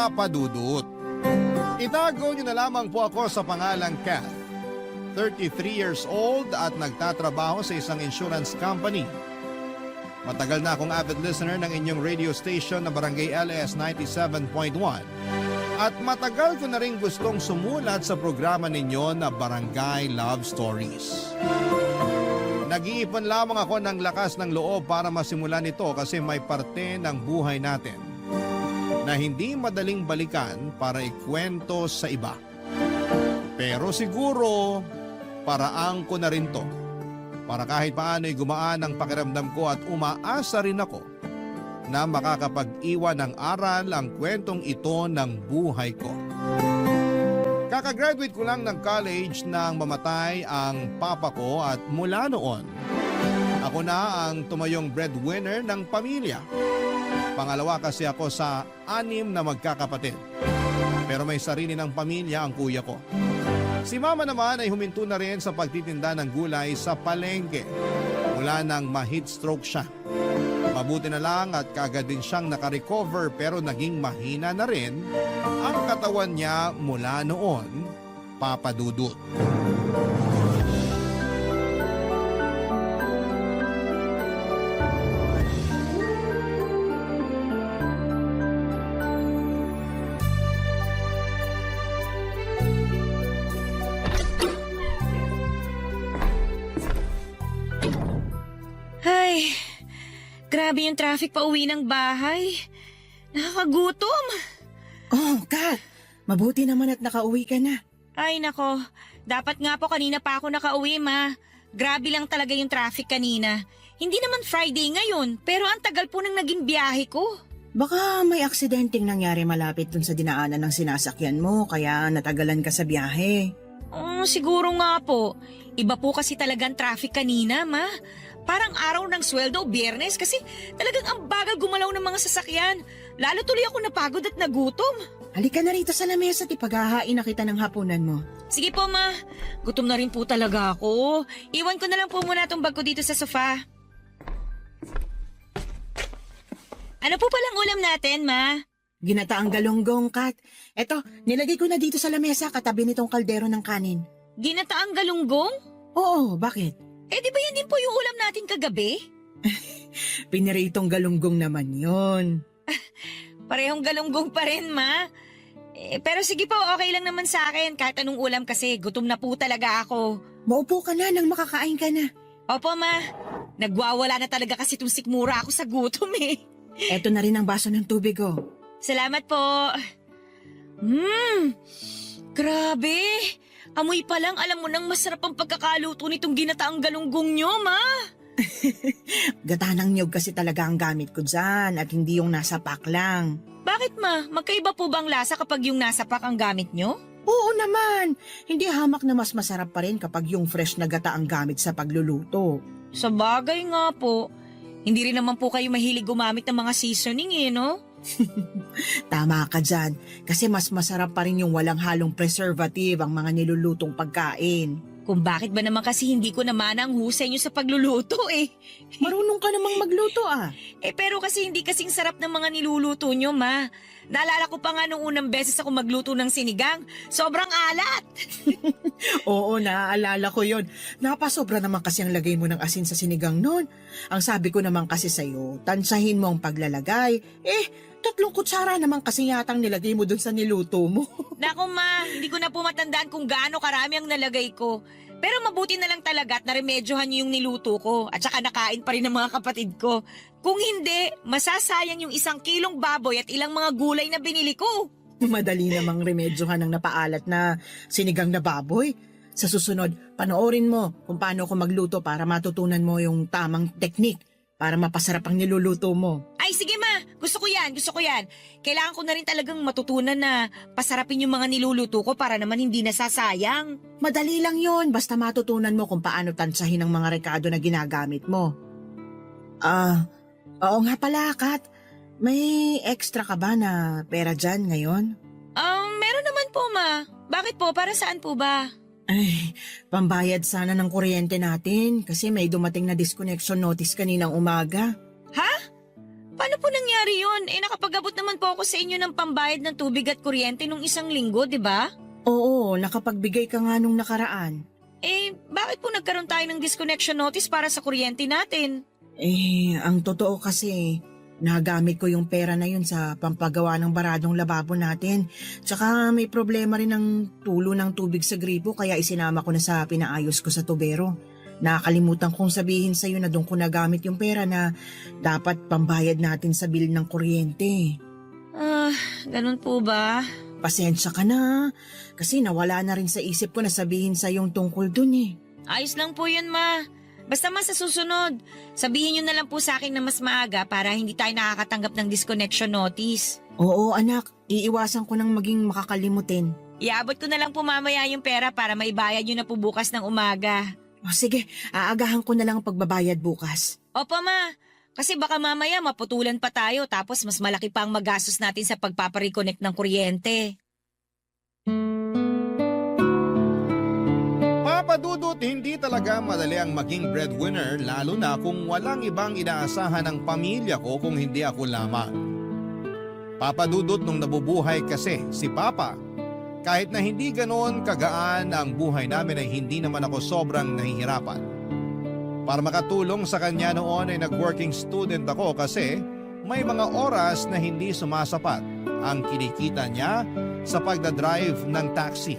Papa Dudut. Itago niyo na lamang po ako sa pangalang Kath. 33 years old at nagtatrabaho sa isang insurance company. Matagal na akong avid listener ng inyong radio station na Barangay LS 97.1 at matagal ko na rin gustong sumulat sa programa ninyo na Barangay Love Stories. Nag-iipon lamang ako ng lakas ng loob para masimulan ito kasi may parte ng buhay natin na hindi madaling balikan para ikwento sa iba. Pero siguro, paraang ko na rin to. Para kahit paano ay gumaan ang pakiramdam ko at umaasa rin ako na makakapag-iwan ng aral ang kwentong ito ng buhay ko. Kakagraduate ko lang ng college nang mamatay ang papa ko at mula noon, ako na ang tumayong breadwinner ng pamilya. Pangalawa kasi ako sa 6 na magkakapatid. Pero may sarili ng pamilya ang kuya ko. Si mama naman ay huminto na rin sa pagtitinda ng gulay sa palengke mula nang ma-heat stroke siya. Mabuti na lang at kaagad din siyang nakarecover pero naging mahina na rin ang katawan niya mula noon, Papa Dudut. Ay, grabe yung traffic pa uwi ng bahay. Nakakagutom. Oh, Kat, mabuti naman at nakauwi ka na. Ay nako, dapat nga po kanina pa ako nakauwi ma. Grabe lang talaga yung traffic kanina. Hindi naman Friday ngayon, pero ang tagal po nang naging biyahe ko. Baka may aksidenteng nangyari malapit dun sa dinaanan ng sinasakyan mo, kaya natagalan ka sa biyahe. Siguro nga po. Iba po kasi talagang traffic kanina ma. Parang araw ng sweldo o biyernes kasi talagang ang bagal gumalaw ng mga sasakyan. Lalo tuloy ako napagod at nagutom. Halika na rito sa lamesa at ipaghahain na kita ng hapunan mo. Sige po ma, gutom na rin po talaga ako. Iwan ko na lang po muna itong bag ko dito sa sofa. Ano po palang ulam natin ma? Ginataang galunggong, Kat. Eto, nilagay ko na dito sa lamesa katabi nitong kaldero ng kanin. Ginataang galunggong? Oo, bakit? Di ba yan din po yung ulam natin kagabi? Piniritong galunggong naman yon. Parehong galunggong pa rin, ma. Pero sige po, okay lang naman sa akin. Kahit anong ulam kasi, gutom na po talaga ako. Maupo ka na nang makakain ka na. Opo, ma. Nagwawala na talaga kasi itong sikmura ako sa gutom eh. Eto na rin ang baso ng tubig, oh. Salamat po. Grabe. Amoy pa lang, alam mo nang masarap ang pagkakaluto nitong ginataang galunggong nyo, ma. Gata ng niyog kasi talaga ang gamit ko dyan at hindi yung nasa pack lang. Bakit, ma? Magkaiba po bang lasa kapag yung nasa pack ang gamit nyo? Oo naman. Hindi hamak na mas masarap pa rin kapag yung fresh na gata ang gamit sa pagluluto. Sa bagay nga po. Hindi rin naman po kayo mahilig gumamit ng mga seasoning no? Tama ka dyan, kasi mas masarap pa rin yung walang halong preservative ang mga nilulutong pagkain. Kung bakit ba naman kasi hindi ko naman ang husay nyo sa pagluluto Marunong ka namang magluto pero kasi hindi kasing sarap ng mga niluluto nyo, ma. Naalala ko pa nga nung unang beses ako magluto ng sinigang. Sobrang alat. Oo, naaalala ko yon. Napasobra naman kasi ang lagay mo ng asin sa sinigang nun. Ang sabi ko naman kasi sa'yo, tansahin mo ang paglalagay. 3 kutsara naman kasi yatang nilagay mo dun sa niluto mo. Naku, ma, hindi ko na po matandaan kung gaano karami ang nalagay ko. Pero mabuti na lang talaga at naremedyohan niyo yung niluto ko at saka nakain pa rin ng mga kapatid ko. Kung hindi, masasayang yung 1 kilong baboy at ilang mga gulay na binili ko. Madali namang remedyohan ng napaalat na sinigang na baboy. Sa susunod, panoorin mo kung paano ko magluto para matutunan mo yung tamang teknik para mapasarap ang niluluto mo. Ay, sige ma, gusto ko yan. Kailangan ko na rin talagang matutunan na pasarapin yung mga niluluto ko para naman hindi nasasayang. Madali lang yon, basta matutunan mo kung paano tansahin ang mga rekado na ginagamit mo. Oo nga pala, Kat. May extra ka ba na pera dyan ngayon? Meron naman po, ma. Bakit po? Para saan po ba? Ay, pambayad sana ng kuryente natin kasi may dumating na disconnection notice kaninang umaga. Ha? Paano po nangyari nangyari yun? Nakapag-abot naman po ako sa inyo ng pambayad ng tubig at kuryente nung isang linggo, di ba? Oo, nakapagbigay ka nga nung nakaraan. Bakit po nagkaroon tayo ng disconnection notice para sa kuryente natin? Ang totoo kasi, nagamit ko yung pera na yun sa pampagawa ng baradong lababo natin. Tsaka may problema rin ng tulo ng tubig sa gripo kaya isinama ko na sa pinaayos ko sa tubero. Nakakalimutan kong sabihin sa'yo na doon ko nagamit yung pera na dapat pambayad natin sa bill ng kuryente. Ganun po ba? Pasensya ka na, kasi nawala na rin sa isip ko na sabihin sa yung tungkol dun eh. Ayos lang po yun, ma. Basta ma, sa susunod, sabihin nyo na lang po sa akin na mas maaga para hindi tayo nakakatanggap ng disconnection notice. Oo anak, iiwasan ko nang maging makakalimutin. Iabot ko na lang po mamaya yung pera para maibayad nyo na po bukas ng umaga. O sige, aagahan ko na lang ang pagbabayad bukas. Opo, ma. Kasi baka mamaya maputulan pa tayo tapos mas malaki pa ang magastos natin sa pagpapareconnect ng kuryente. Papa Dudut, hindi talaga madali ang maging breadwinner lalo na kung walang ibang inaasahan ng pamilya ko kung hindi ako lamang. Papa Dudut, nung nabubuhay kasi si Papa, kahit na hindi ganoon kagaan ang buhay namin ay hindi naman ako sobrang nahihirapan. Para makatulong sa kanya noon ay nag-working student ako kasi may mga oras na hindi sumasapat ang kinikita niya sa pagdadrive ng taxi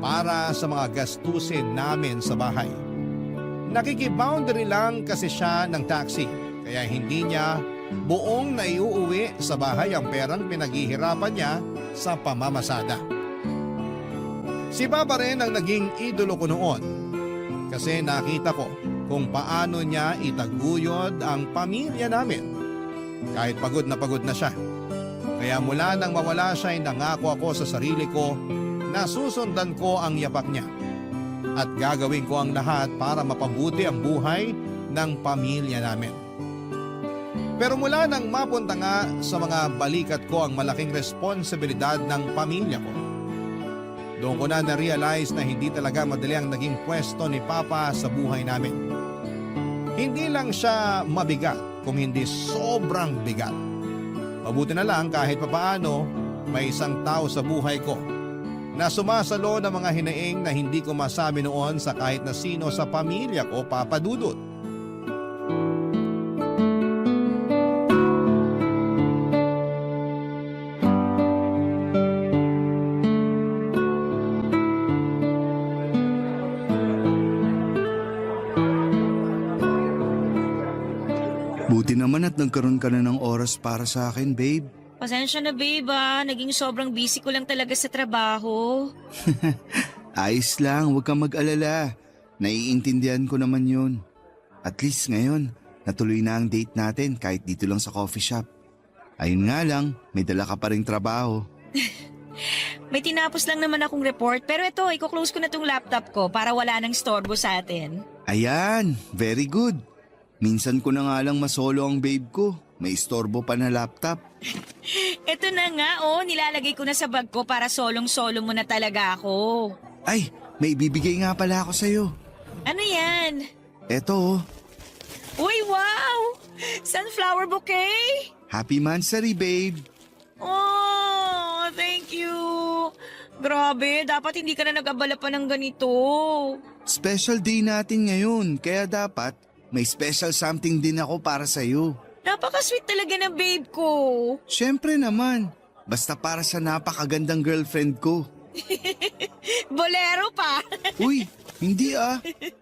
para sa mga gastusin namin sa bahay. Nakikiboundary lang kasi siya ng taxi kaya hindi niya buong naiuuwi sa bahay ang perang pinaghihirapan niya sa pamamasada. Si Papa rin ang naging idolo ko noon kasi nakita ko kung paano niya itaguyod ang pamilya namin. Kahit pagod na siya. Kaya mula nang mawala siya ay nangako ako sa sarili ko na susundan ko ang yapak niya. At gagawin ko ang lahat para mapabuti ang buhay ng pamilya namin. Pero mula nang mapunta nga sa mga balikat ko ang malaking responsibilidad ng pamilya ko, doon ko na na-realize na hindi talaga madali ang naging pwesto ni Papa sa buhay namin. Hindi lang siya mabigat, kung hindi sobrang bigat. Mabuti na lang kahit papaano may isang tao sa buhay ko na sumasalo ng mga hinaing na hindi ko masabi noon sa kahit na sino sa pamilya ko, Papa Dudut. Buti naman at nagkaroon ka na ng oras para sa akin, babe. Pasensya na, babe, Naging sobrang busy ko lang talaga sa trabaho. Ayos lang, huwag kang mag-alala. Naiintindihan ko naman yun. At least ngayon, natuloy na ang date natin kahit dito lang sa coffee shop. Ayun nga lang, may dala ka pa ring trabaho. May tinapos lang naman akong report pero ito, i-close ko na tong laptop ko para wala nang storbo sa atin. Ayan, very good. Minsan ko na nga lang masolo ang babe ko. May istorbo pa na laptop. Ito na nga, nilalagay ko na sa bag ko para solong-solo mo na talaga ako. Ay, may bibigay nga pala ako sa'yo. Ano yan? Eto, Uy, wow! Sunflower bouquet? happy Mansari, babe. Oh, thank you. Grabe, dapat hindi ka na nag-abala pa ng ganito. Special day natin ngayon, kaya dapat may special something din ako para sa'yo. Napaka-sweet talaga ng babe ko. Siyempre naman, basta para sa napakagandang girlfriend ko. Bolero pa. Uy, hindi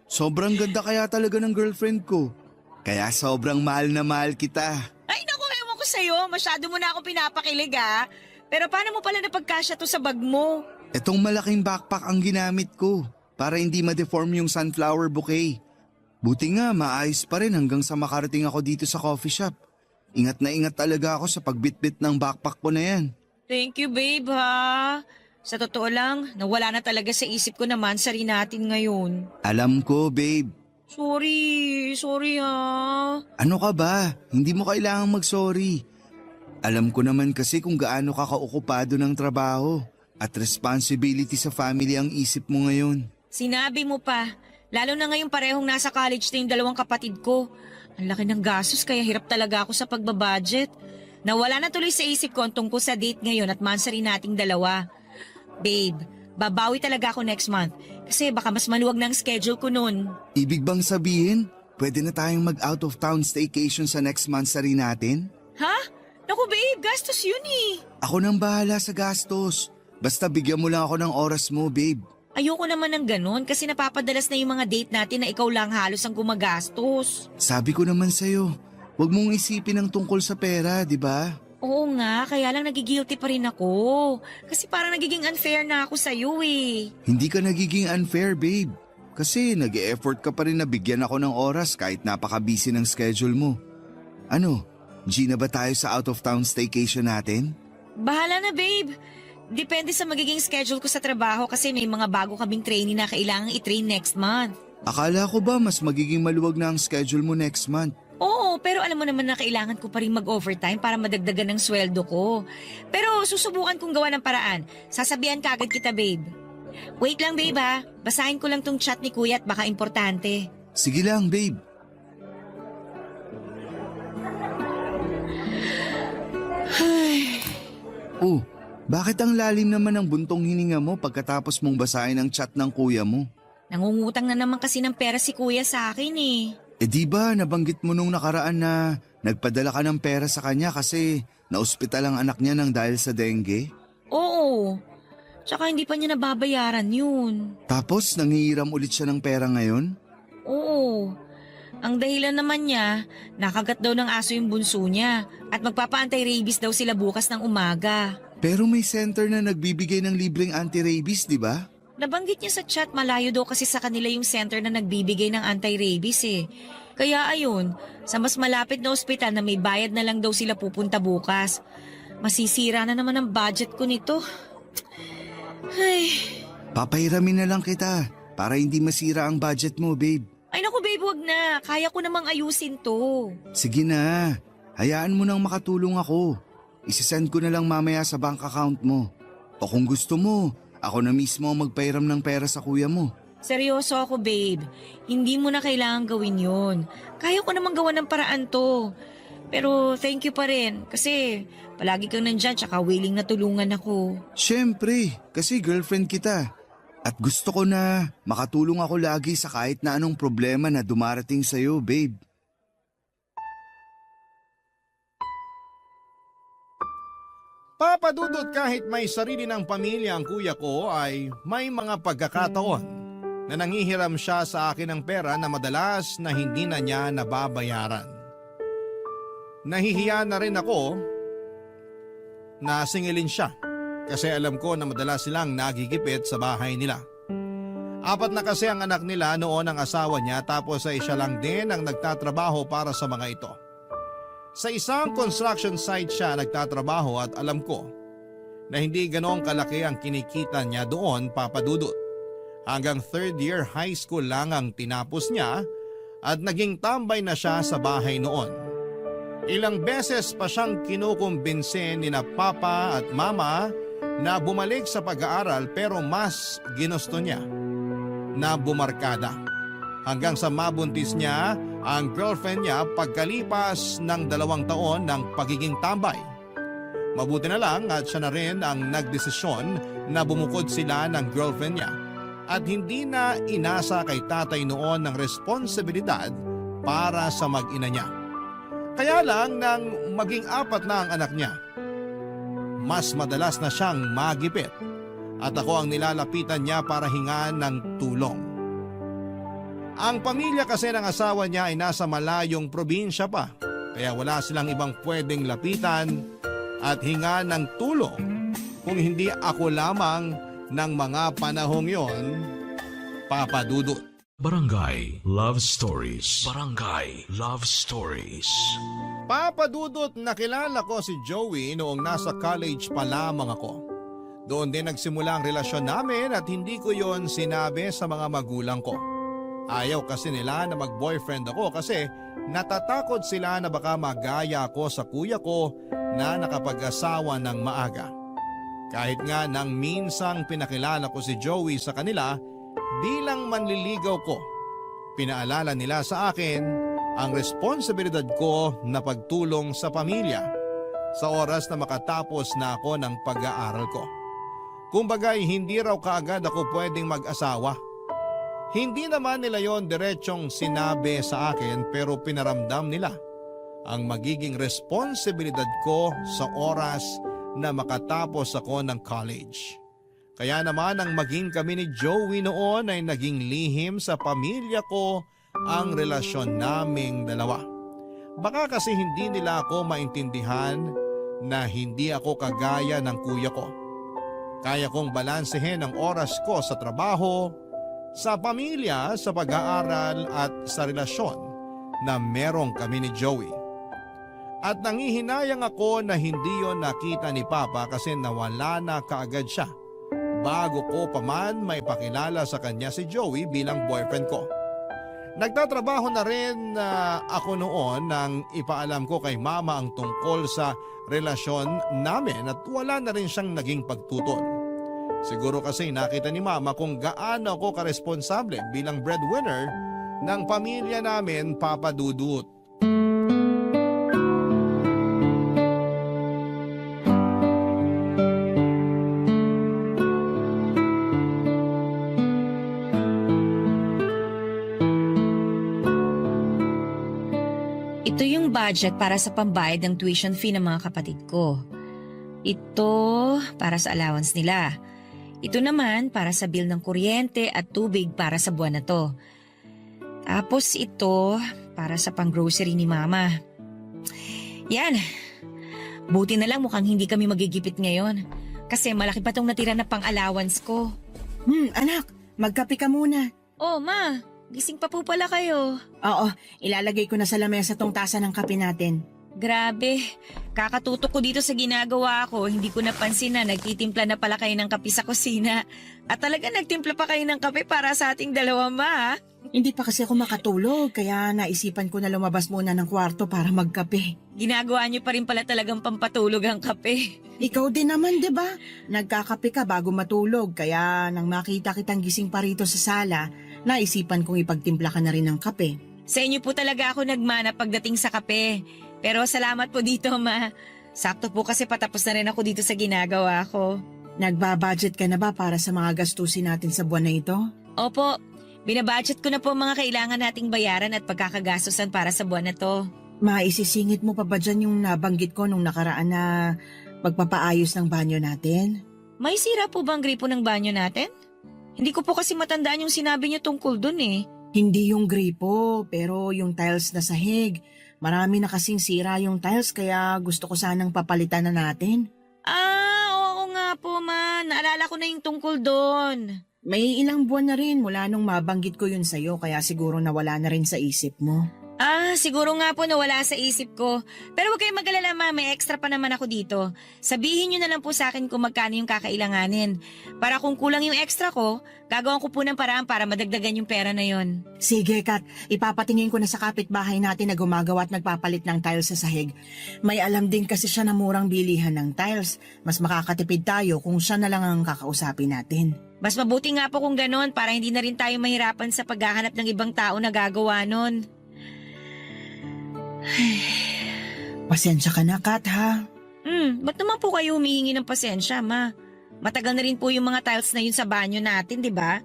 Sobrang ganda kaya talaga ng girlfriend ko. Kaya sobrang mahal na mahal kita. Ay, naku, ewan ko sa'yo. Masyado mo na ako pinapakilig, Pero paano mo pala napagkasya to sa bag mo? Etong malaking backpack ang ginamit ko para hindi ma-deform yung sunflower bouquet. Buti nga, maayos pa rin hanggang sa makarating ako dito sa coffee shop. Ingat na ingat talaga ako sa pagbitbit ng backpack ko na yan. Thank you, babe, Sa totoo lang, nawala na talaga sa isip ko naman sa rin natin ngayon. Alam ko, babe. Sorry, Ano ka ba? Hindi mo kailangang mag-sorry. Alam ko naman kasi kung gaano ka kaokupado ng trabaho at responsibility sa family ang isip mo ngayon. Sinabi mo pa, lalo na ngayong parehong nasa college na yung dalawang kapatid ko. Ang laki ng gastos kaya hirap talaga ako sa pagbabudget. Nawala na tuloy sa isip ko ang tungkol sa date ngayon at monthsary nating dalawa. Babe, babawi talaga ako next month kasi baka mas maluwag na ang schedule ko nun. Ibig bang sabihin, pwede na tayong mag-out of town staycation sa next month sa rin natin? Ha? Naku babe, gastos yun eh. Ako nang bahala sa gastos. Basta bigyan mo lang ako ng oras mo, babe. Ayoko naman ng ganun kasi napapadalas na yung mga date natin na ikaw lang halos ang gumagastos. Sabi ko naman sa'yo, huwag mong isipin ang tungkol sa pera, di ba? Oo nga, kaya lang nagigilty pa rin ako. Kasi parang nagiging unfair na ako sa'yo eh. Hindi ka nagiging unfair, babe. Kasi nag-e-effort ka pa rin na bigyan ako ng oras kahit napaka-busy ng schedule mo. Ano, G na ba tayo sa out-of-town staycation natin? Bahala na babe. Depende sa magiging schedule ko sa trabaho kasi may mga bago kaming trainee na kailangang i-train next month. Akala ko ba mas magiging maluwag na ang schedule mo next month? Oo, pero alam mo naman na kailangan ko pa rin mag-overtime para madagdagan ng sweldo ko. Pero susubukan kong gawa ng paraan. Sasabihan ka agad kita, babe. Wait lang, babe ha. Basahin ko lang tong chat ni Kuya at baka importante. Sige lang, babe. Oh, bakit ang lalim naman ng buntong hininga mo pagkatapos mong basahin ang chat ng kuya mo? Nangungutang na naman kasi ng pera si Kuya sa akin eh. Di ba nabanggit mo nung nakaraan na nagpadala ka ng pera sa kanya kasi naospital ang anak niya nang dahil sa dengue? Oo. Tsaka hindi pa niya nababayaran yun. Tapos nangihiram ulit siya ng pera ngayon? Oo. Ang dahilan naman niya, nakagat daw ng aso yung bunso niya at magpapa-anti-rabies daw sila bukas ng umaga. Pero may center na nagbibigay ng libreng anti-rabies, di ba? Nabanggit niya sa chat malayo daw kasi sa kanila yung center na nagbibigay ng anti-rabies eh. Kaya ayun, sa mas malapit na ospital na may bayad na lang daw sila pupunta bukas. Masisira na naman ang budget ko nito. Ay. Papahiramin na lang kita para hindi masira ang budget mo, babe. Ay naku babe, wag na. Kaya ko namang ayusin to. Sige na, hayaan mo nang makatulong ako. Isisend ko na lang mamaya sa bank account mo. O kung gusto mo, ako na mismo ang magpairam ng pera sa kuya mo. Seryoso ako babe. Hindi mo na kailangan gawin yun. Kaya ko namang gawa ng paraan to. Pero thank you pa rin kasi palagi kang nandyan tsaka willing na tulungan ako. Siyempre, kasi girlfriend kita. At gusto ko na makatulong ako lagi sa kahit na anong problema na dumarating sa'yo, babe. Papadudot kahit may sarili ng pamilya ang kuya ko ay may mga pagkakataon na nangihiram siya sa akin ng pera na madalas na hindi na niya nababayaran. Nahihiya na rin ako na singilin siya kasi alam ko na madalas silang nagigipit sa bahay nila. 4 na kasi ang anak nila noon ang asawa niya tapos ay siya lang din ang nagtatrabaho para sa mga ito. Sa isang construction site siya nagtatrabaho at alam ko na hindi ganoong kalaki ang kinikita niya doon, papadudot. Hanggang 3rd year high school lang ang tinapos niya at naging tambay na siya sa bahay noon. Ilang beses pa siyang kinukumbinse ni na papa at mama na bumalik sa pag-aaral pero mas ginusto niya na bumarkada. Hanggang sa mabuntis niya ang girlfriend niya pagkalipas ng 2 taon ng pagiging tambay. Mabuti na lang at siya na rin ang nagdesisyon na bumukod sila ng girlfriend niya at hindi na inasa kay tatay noon ng responsibilidad para sa mag-ina niya. Kaya lang nang maging 4 na ang anak niya, mas madalas na siyang magipit at ako ang nilalapitan niya para hingaan ng tulong. Ang pamilya kasi ng asawa niya ay nasa malayong probinsya pa, kaya wala silang ibang pwedeng lapitan at hinga ng tulong kung hindi ako lamang ng mga panahong yon, papadudot. Barangay Love Stories. Barangay Love Stories. Papadudot, nakilala ko si Joey noong nasa college pa lamang ako. Doon din nagsimula ang relasyon namin at hindi ko yon sinabi sa mga magulang ko. Ayaw kasi nila na mag-boyfriend ako kasi natatakot sila na baka magaya ako sa kuya ko na nakapag-asawa ng maaga. Kahit nga nang minsang pinakilala ko si Joey sa kanila, bilang manliligaw ko, pinaalala nila sa akin ang responsibilidad ko na pagtulong sa pamilya. sa oras na makatapos na ako ng pag-aaral ko. Kumbagay, hindi raw kaagad ako pwedeng mag-asawa. Hindi naman nila yon diretsong sinabi sa akin pero pinaramdam nila ang magiging responsibilidad ko sa oras na makatapos ako ng college. Kaya naman ang maging kami ni Joey noon ay naging lihim sa pamilya ko ang relasyon naming dalawa. Baka kasi hindi nila ako maintindihan na hindi ako kagaya ng kuya ko. Kaya kong balansehin ang oras ko sa trabaho, sa pamilya, sa pag-aaral at sa relasyon na merong kami ni Joey. At nangihinayang ako na hindi yon nakita ni Papa kasi nawala na kaagad siya bago ko pa man maipakilala sa kanya si Joey bilang boyfriend ko. Nagtatrabaho na rin ako noon nang ipaalam ko kay Mama ang tungkol sa relasyon namin at wala na rin siyang naging pagtutol. Siguro kasi nakita ni Mama kung gaano ako karesponsable bilang breadwinner ng pamilya namin, Papa Dudut. Ito yung budget para sa pambayad ng tuition fee ng mga kapatid ko. Ito para sa allowance nila. Ito naman para sa bill ng kuryente at tubig para sa buwan na to. Tapos ito para sa pang-grocery ni Mama. Yan. Buti na lang mukhang hindi kami magigipit ngayon. Kasi malaki pa tong natira na pang-allowance ko. Anak, magkape ka muna. Oh, Ma. Gising pa po pala kayo. Oo, ilalagay ko na sa lamesa tong tasa ng kape natin. Grabe. Kakatutok ko dito sa ginagawa ko. Hindi ko napansin na nagtitimpla na pala kayo ng kape sa kusina. At talaga nagtimpla pa kayo ng kape para sa ating dalawa, Ma. Hindi pa kasi ako makatulog, kaya naisipan ko na lumabas muna ng kwarto para magkape. Ginagawa niyo pa rin pala talagang pampatulog ang kape. Ikaw din naman, di ba? Nagkakape ka bago matulog, kaya nang makita kitang gising pa rito sa sala, naisipan kong ipagtimpla ka na rin ng kape. Sa inyo po talaga ako nagmana pagdating sa kape. Pero salamat po dito, Ma. Sakto po kasi patapos na rin ako dito sa ginagawa ko. Nagbabudget ka na ba para sa mga gastusin natin sa buwan na ito? Opo, binabudget ko na po mga kailangan nating bayaran at pagkakagastusan para sa buwan na to. Maisisingit mo pa ba dyan yung nabanggit ko nung nakaraan na pagpapaayos ng banyo natin? May sira po bang gripo ng banyo natin? Hindi ko po kasi matandaan yung sinabi niyo tungkol dun eh. Hindi yung gripo, pero yung tiles na sahig. Marami na kasing sira yung tiles kaya gusto ko sanang papalitan na natin. Oo nga po, Ma. Naalala ko na yung tungkol doon. May ilang buwan na rin mula nung mabanggit ko yun sa'yo kaya siguro nawala na rin sa isip mo. Siguro nga po nawala sa isip ko. Pero huwag kayong mag-alala, Ma. May extra pa naman ako dito. Sabihin nyo na lang po sa akin kung magkano yung kakailanganin. Para kung kulang yung extra ko, gagawin ko po ng paraan para madagdagan yung pera na yon. Sige, Kat. Ipapatingin ko na sa kapitbahay natin na gumagawa at nagpapalit ng tiles sa sahig. May alam din kasi siya na murang bilihan ng tiles. Mas makakatipid tayo kung siya na lang ang kakausapin natin. Mas mabuti nga po kung ganon para hindi na rin tayo mahirapan sa paghahanap ng ibang tao na gagawa nun. Pasensya ka na, Kat, ha? Ba't naman po kayo humihingi ng pasensya, Ma? Matagal na rin po yung mga tiles na yun sa banyo natin, di ba?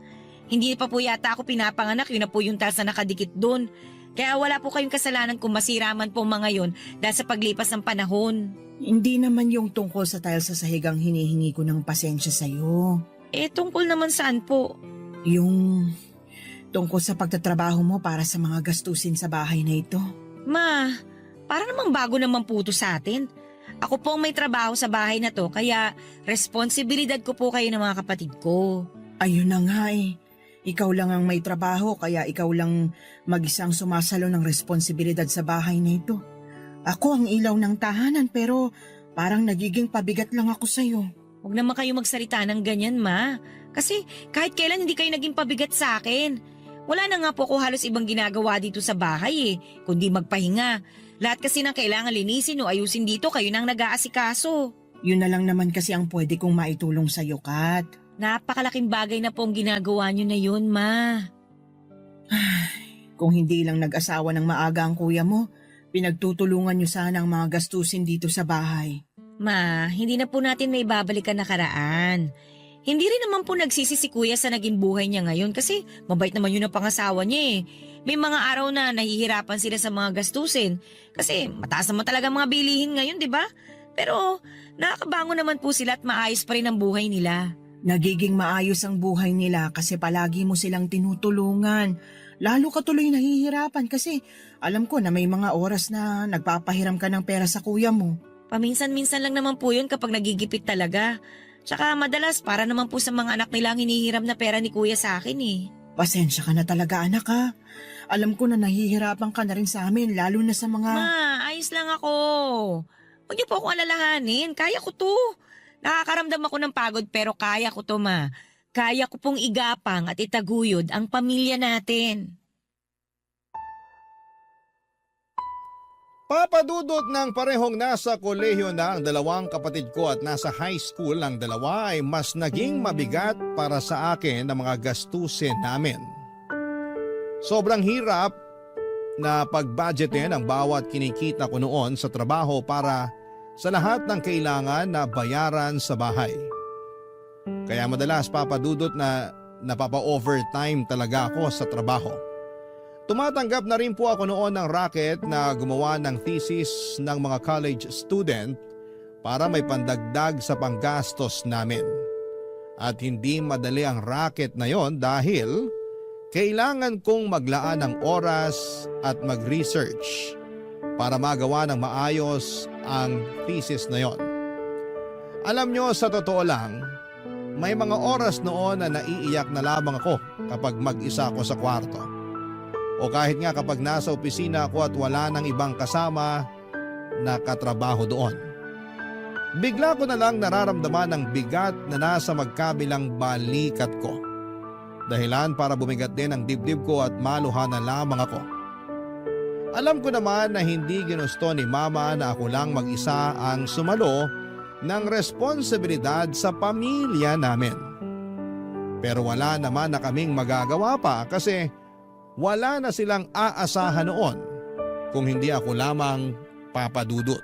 Hindi pa po yata ako pinapanganak, yun na po yung tiles na nakadikit doon. Kaya wala po kayong kasalanan kung masira man po mga yun dahil sa paglipas ng panahon. Hindi naman yung tungkol sa tiles sa sahig ang hinihingi ko ng pasensya sa'yo. Tungkol naman saan po? Yung tungkol sa pagtatrabaho mo para sa mga gastusin sa bahay na ito. Ma, para namang bago naman po ito sa atin. Ako po ang may trabaho sa bahay na to, kaya responsibilidad ko po kayo ng mga kapatid ko. Ayun na nga eh. Ikaw lang ang may trabaho, kaya ikaw lang mag-isang sumasalo ng responsibilidad sa bahay na ito. Ako ang ilaw ng tahanan, pero parang nagiging pabigat lang ako sa'yo. Huwag naman kayo magsalita ng ganyan, Ma. Kasi kahit kailan hindi kayo naging pabigat sa akin. Wala na nga po ako halos ibang ginagawa dito sa bahay kundi magpahinga. Lahat kasi nang kailangan linisin o ayusin dito, kayo nang nag-aasikaso. Yun na lang naman kasi ang pwede kong maitulong sa'yo, Kat. Napakalaking bagay na po ang ginagawa nyo na yun, Ma. Kung hindi lang nag-asawa ng maaga ang kuya mo, Pinagtutulungan niyo sana ang mga gastusin dito sa bahay. Ma, hindi na po natin may babalikan nakaraan. Hindi rin naman po nagsisi si kuya sa naging buhay niya ngayon kasi mabait naman yun ang pangasawa niya eh. May mga araw na nahihirapan sila sa mga gastusin kasi mataas naman talaga ang mga bilihin ngayon, di ba? Pero nakakabangon naman po sila at maayos pa rin ang buhay nila. Nagiging maayos ang buhay nila kasi palagi mo silang tinutulungan. Lalo ka tuloy nahihirapan kasi alam ko na may mga oras na nagpapahiram ka ng pera sa kuya mo. Paminsan-minsan lang naman po yun kapag nagigipit talaga. Tsaka madalas para naman po sa mga anak nila ang hinihiram na pera ni kuya sa akin eh. Pasensya ka na talaga anak ha. Alam ko na nahihirapan ka na rin sa amin lalo na sa mga... Ma, ayos lang ako. Huwag niyo po akong alalahanin. Kaya ko to. Nakakaramdam ako ng pagod pero kaya ko to, ma. Kaya ko pong igapang at itaguyod ang pamilya natin. Papadudot ng parehong nasa kolehiyo na ang dalawang kapatid ko at nasa high school ang dalawa ay mas naging mabigat para sa akin ang mga gastusin namin. Sobrang hirap na pag-budgetin ang bawat kinikita ko noon sa trabaho para sa lahat ng kailangan na bayaran sa bahay. Kaya madalas papadudot na napapa-overtime talaga ako sa trabaho. Tumatanggap na rin po ako noon ng racket na gumawa ng thesis ng mga college student para may pandagdag sa panggastos namin. At hindi madali ang racket na yon dahil kailangan kong maglaan ng oras at mag-research para magawa ng maayos ang thesis na yon. Alam nyo, sa totoo lang, may mga oras noon na naiiyak na lamang ako kapag mag-isa ako sa kwarto. O kahit nga kapag nasa opisina ako at wala nang ibang kasama na katrabaho doon. Bigla ko na lang nararamdaman ang bigat na nasa magkabilang balikat ko. Dahilan para bumigat din ang dibdib ko at maluha na lamang ako. Alam ko naman na hindi ginusto ni mama na ako lang mag-isa ang sumalo ng responsibilidad sa pamilya namin. Pero wala naman na kaming magagawa pa kasi wala na silang aasahan noon kung hindi ako lamang papadudot.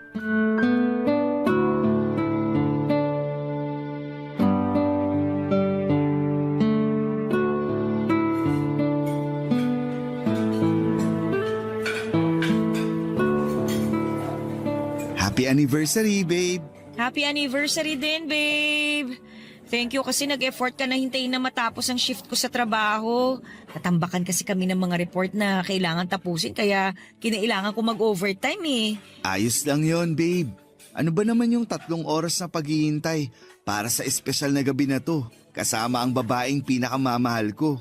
Happy anniversary, babe! Happy anniversary din, babe! Thank you kasi nag-effort ka na hintayin na matapos ang shift ko sa trabaho. Natambakan kasi kami ng mga report na kailangan tapusin kaya kinailangan ko mag-overtime eh. Ayos lang yon, babe. Ano ba naman yung 3 oras na paghihintay para sa espesyal na gabi na to? Kasama ang babaeng pinakamamahal ko.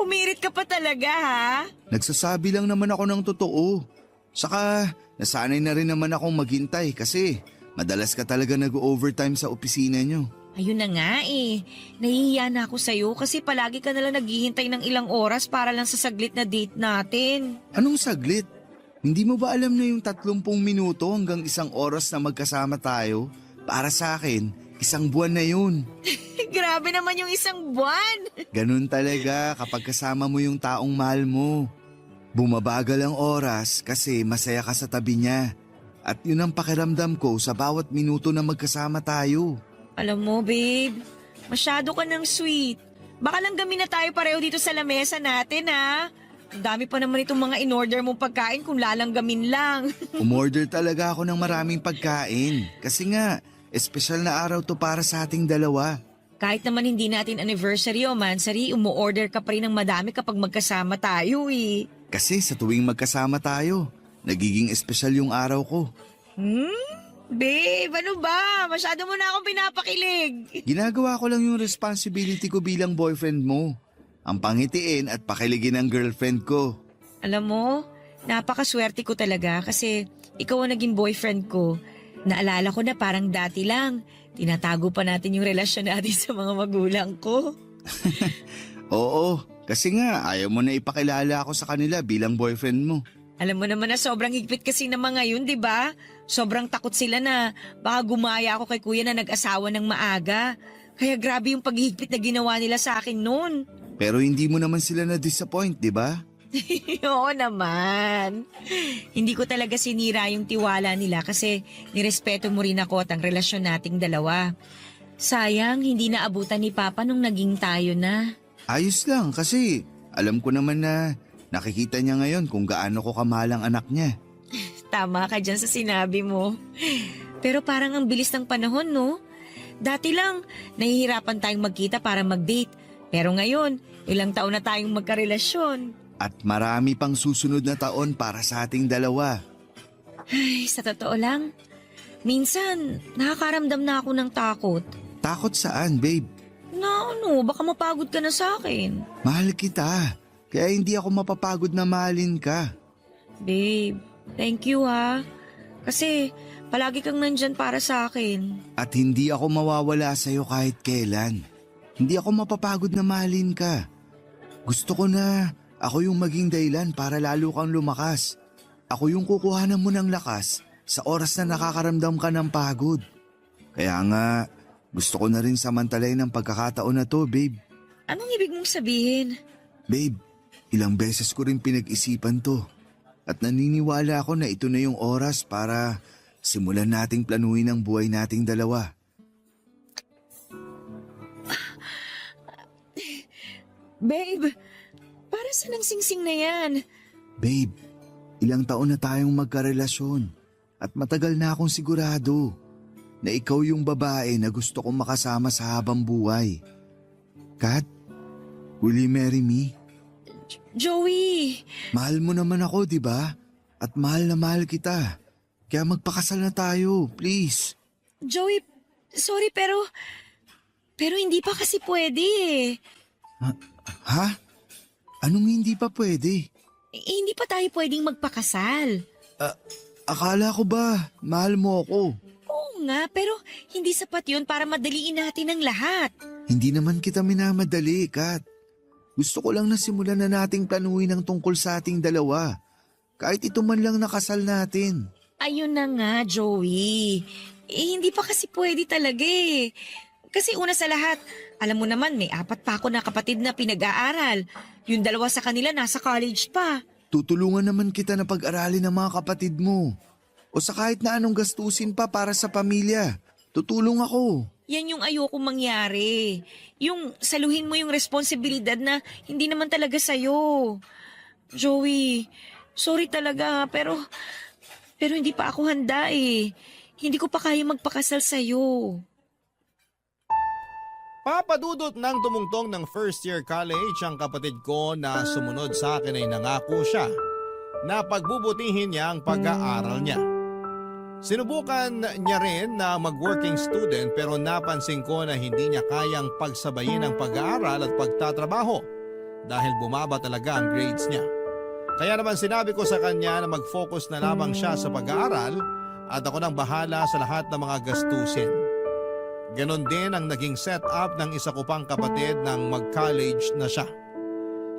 Humirit ka pa talaga ha? Nagsasabi lang naman ako ng totoo. Saka nasanay na rin naman akong maghintay kasi madalas ka talaga nag-overtime sa opisina nyo. Ayun na nga eh. Nahihiya na ako sa'yo kasi palagi ka nalang naghihintay ng ilang oras para lang sa saglit na date natin. Anong saglit? Hindi mo ba alam na yung 30 minuto hanggang 1 oras na magkasama tayo? Para sa akin, 1 buwan na yun. Grabe naman yung 1 buwan. Ganun talaga kapag kasama mo yung taong mahal mo. Bumabagal ang oras kasi masaya ka sa tabi niya. At yun ang pakiramdam ko sa bawat minuto na magkasama tayo. Alam mo, babe, masyado ka ng sweet. Baka lang gamin na tayo pareho dito sa lamesa natin, ha? Ang dami pa naman itong mga in-order mong pagkain kung lalanggamin lang. Umorder talaga ako ng maraming pagkain. Kasi nga, espesyal na araw to para sa ating dalawa. Kahit naman hindi natin anniversary o mansary, umu-order ka pa rin ng madami kapag magkasama tayo, eh. Kasi sa tuwing magkasama tayo, nagiging espesyal yung araw ko. Babe, ano ba? Masyado mo na akong pinapakilig. Ginagawa ko lang yung responsibility ko bilang boyfriend mo. Ang pangitiin at pakiligin ng girlfriend ko. Alam mo, napakaswerte ko talaga kasi ikaw ang naging boyfriend ko. Naalala ko na parang dati lang, tinatago pa natin yung relasyon natin sa mga magulang ko. Oo, kasi nga ayaw mo na ipakilala ako sa kanila bilang boyfriend mo. Alam mo naman na sobrang higpit kasi ng mga yun, di ba? Sobrang takot sila na baka gumaya ako kay kuya na nag-asawa ng maaga. Kaya grabe yung paghihigpit na ginawa nila sa akin noon. Pero hindi mo naman sila na-disappoint, di ba? Oo naman. Hindi ko talaga sinira yung tiwala nila kasi nirespeto mo rin ako at ang relasyon nating dalawa. Sayang, hindi naabutan ni Papa nung naging tayo na. Ayos lang kasi alam ko naman na nakikita niya ngayon kung gaano ko kamahal ang anak niya. Tama ka dyan sa sinabi mo. Pero parang ang bilis ng panahon, no? Dati lang, nahihirapan tayong magkita para mag-date. Pero ngayon, ilang taon na tayong magkarelasyon. At marami pang susunod na taon para sa ating dalawa. Ay, sa totoo lang, minsan, nakakaramdam na ako ng takot. Takot saan, babe? Na ano, baka mapagod ka na sa akin. Mahal kita. Kaya hindi ako mapapagod na mahalin ka. Babe, thank you ha. Kasi palagi kang nandyan para sa akin. At hindi ako mawawala sa'yo kahit kailan. Hindi ako mapapagod na mahalin ka. Gusto ko na ako yung maging dahilan para lalo kang lumakas. Ako yung kukuhanan mo ng lakas sa oras na nakakaramdam ka ng pagod. Kaya nga, gusto ko na rin samantalayin ang pagkakataon na to, babe. Anong ibig mong sabihin? Babe, ilang beses ko rin pinag-isipan to. At naniniwala ako na ito na yung oras para simulan nating planuhin ang buhay nating dalawa. Babe, para saan ang singsing na yan? Babe, ilang taon na tayong magkarelasyon at matagal na akong sigurado na ikaw yung babae na gusto kong makasama sa habang buhay. Kat, will you marry me? Joey! Mahal mo naman ako, di ba? At mahal na mahal kita. Kaya magpakasal na tayo, please. Joey, sorry pero hindi pa kasi pwede eh. Ha? Anong hindi pa pwede? Hindi pa tayo pwedeng magpakasal. Akala ko ba mahal mo ako? Oo nga, pero hindi sapat yun para madaliin natin ang lahat. Hindi naman kita minamadali, Kat. Gusto ko lang na simulan na nating planuhin ang tungkol sa ating dalawa. Kahit ito man lang nakasal natin. Ayun na nga, Joey. Hindi pa kasi pwede talaga eh. Kasi una sa lahat, alam mo naman may 4 pa ako na kapatid na pinag-aaral. Yung 2 sa kanila nasa college pa. Tutulungan naman kita na pag-aralin ng mga kapatid mo. O sa kahit na anong gastusin pa para sa pamilya. Tutulong ako. Yan yung ayoko mangyari. Yung saluhin mo yung responsibilidad na hindi naman talaga sa'yo. Joey, sorry talaga pero hindi pa ako handa eh. Hindi ko pa kaya magpakasal sa'yo. Papadudot ng tumungtong ng first year college ang kapatid ko na sumunod sa akin ay nangako siya na pagbubutihin niya ang pag-aaral niya. Sinubukan niya rin na mag-working student pero napansin ko na hindi niya kayang pagsabayin ang pag-aaral at pagtatrabaho dahil bumaba talaga ang grades niya. Kaya naman sinabi ko sa kanya na mag-focus na lamang siya sa pag-aaral at ako nang bahala sa lahat ng mga gastusin. Ganon din ang naging setup ng isa ko pang kapatid nang mag-college na siya.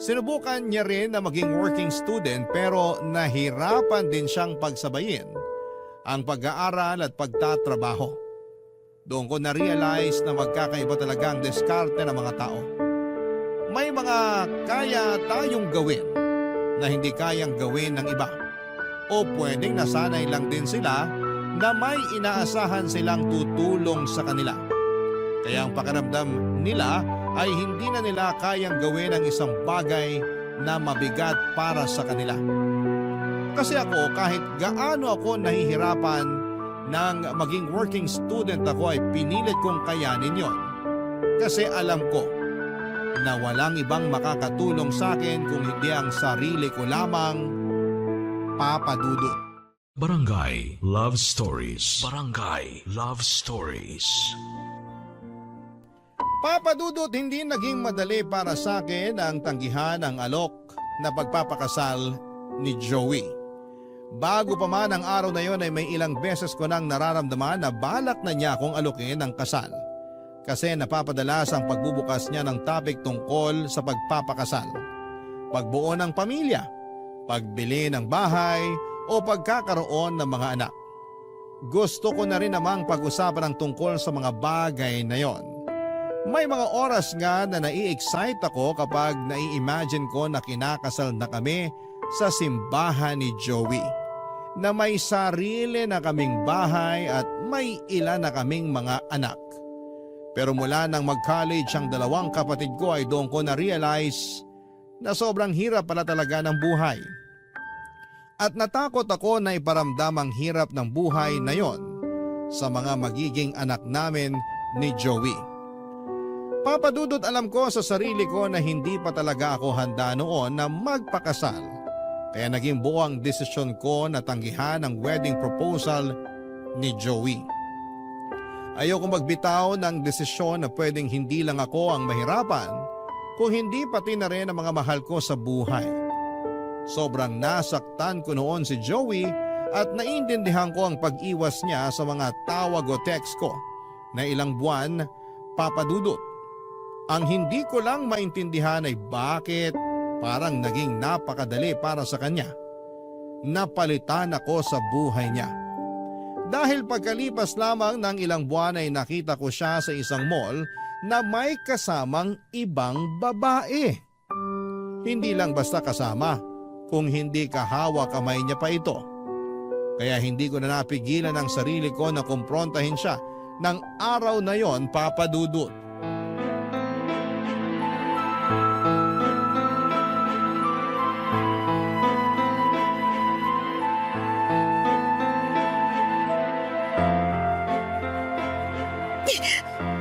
Sinubukan niya rin na maging working student pero nahirapan din siyang pagsabayin ang pag-aaral at pagtatrabaho. Doon ko na-realize na magkakaiba talaga ang diskarte ng mga tao. May mga kaya tayong gawin na hindi kayang gawin ng iba. O pwedeng nasanay lang din sila na may inaasahan silang tutulong sa kanila. Kaya ang pakiramdam nila ay hindi na nila kayang gawin ang isang bagay na mabigat para sa kanila. Kasi ako kahit gaano ako nahihirapan nang maging working student ako ay pinilit kong kayanin yon. Kasi alam ko na walang ibang makakatulong sa akin kung hindi ang sarili ko lamang, Papa Dudut. Barangay Love Stories. Barangay Love Stories. Papa Dudut, hindi naging madali para sa akin ang tanggihan ng alok na pagpapakasal ni Joey. Bago pa man ang araw na yon ay may ilang beses ko nang nararamdaman na balak na niya akong alukin ng kasal. Kasi napapadalas ang pagbubukas niya ng topic tungkol sa pagpapakasal. Pagbuo ng pamilya, pagbili ng bahay o pagkakaroon ng mga anak. Gusto ko na rin namang pag-usapan ang tungkol sa mga bagay na yon. May mga oras nga na nai-excite ako kapag nai-imagine ko na kinakasal na kami sa simbahan ni Joey. Na may sarili na kaming bahay at may ilan na kaming mga anak. Pero mula nang mag-college ang dalawang kapatid ko ay doon ko na-realize na sobrang hirap pala talaga ng buhay. At natakot ako na iparamdam ang hirap ng buhay na yon sa mga magiging anak namin ni Joey. Papadudot, alam ko sa sarili ko na hindi pa talaga ako handa noon na magpakasal. Kaya naging buo ang desisyon ko na tanggihan ang wedding proposal ni Joey. Ayoko magbitaw ng desisyon na pwedeng hindi lang ako ang mahirapan kung hindi pati na rin ang mga mahal ko sa buhay. Sobrang nasaktan ko noon si Joey at naiintindihan ko ang pag-iwas niya sa mga tawag o text ko na ilang buwan, papadudot. Ang hindi ko lang maintindihan ay bakit parang naging napakadali para sa kanya. Napalitan ako sa buhay niya. Dahil pagkalipas lamang ng ilang buwan ay nakita ko siya sa isang mall na may kasamang ibang babae. Hindi lang basta kasama, kung hindi kahawak kamay niya pa ito. Kaya hindi ko na napigilan ang sarili ko na kumprontahin siya ng araw na yon, papadudot.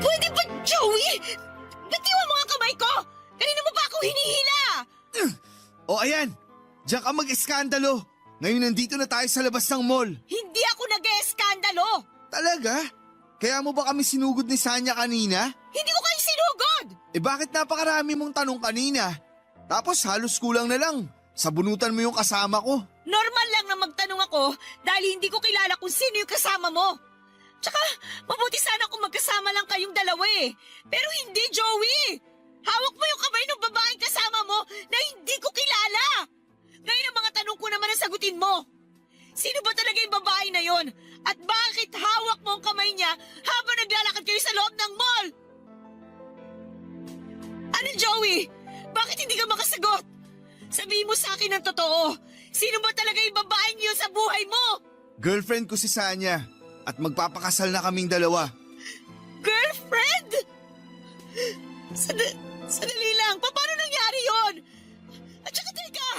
Pwede ba, Joey? Bitiwan mo ang kamay ko! Kanina mo pa ako hinihila! O ayan, diyan ka mag-eskandalo. Ngayon nandito na tayo sa labas ng mall. Hindi ako nag-eskandalo! Talaga? Kaya mo ba kami sinugod ni Sanya kanina? Hindi ko kayo sinugod! Bakit napakarami mong tanong kanina? Tapos halos kulang na lang. Sabunutan mo yung kasama ko. Normal lang na magtanong ako dahil hindi ko kilala kung sino yung kasama mo. Tsaka, mabuti sana kung magkasama lang kayong dalawa eh. Pero hindi, Joey! Hawak mo yung kamay ng babaeng kasama mo na hindi ko kilala! Ngayon ang mga tanong ko naman ang sagutin mo. Sino ba talaga yung babae na yon? At bakit hawak mo ang kamay niya habang naglalakad kayo sa loob ng mall? Ano, Joey? Bakit hindi ka makasagot? Sabihin mo sa akin ang totoo. Sino ba talaga yung babaeng yun sa buhay mo? Girlfriend ko si Sanya at magpapakasal na kaming dalawa. Girlfriend? Sadali lang. Paano nangyari yon? At saka teka,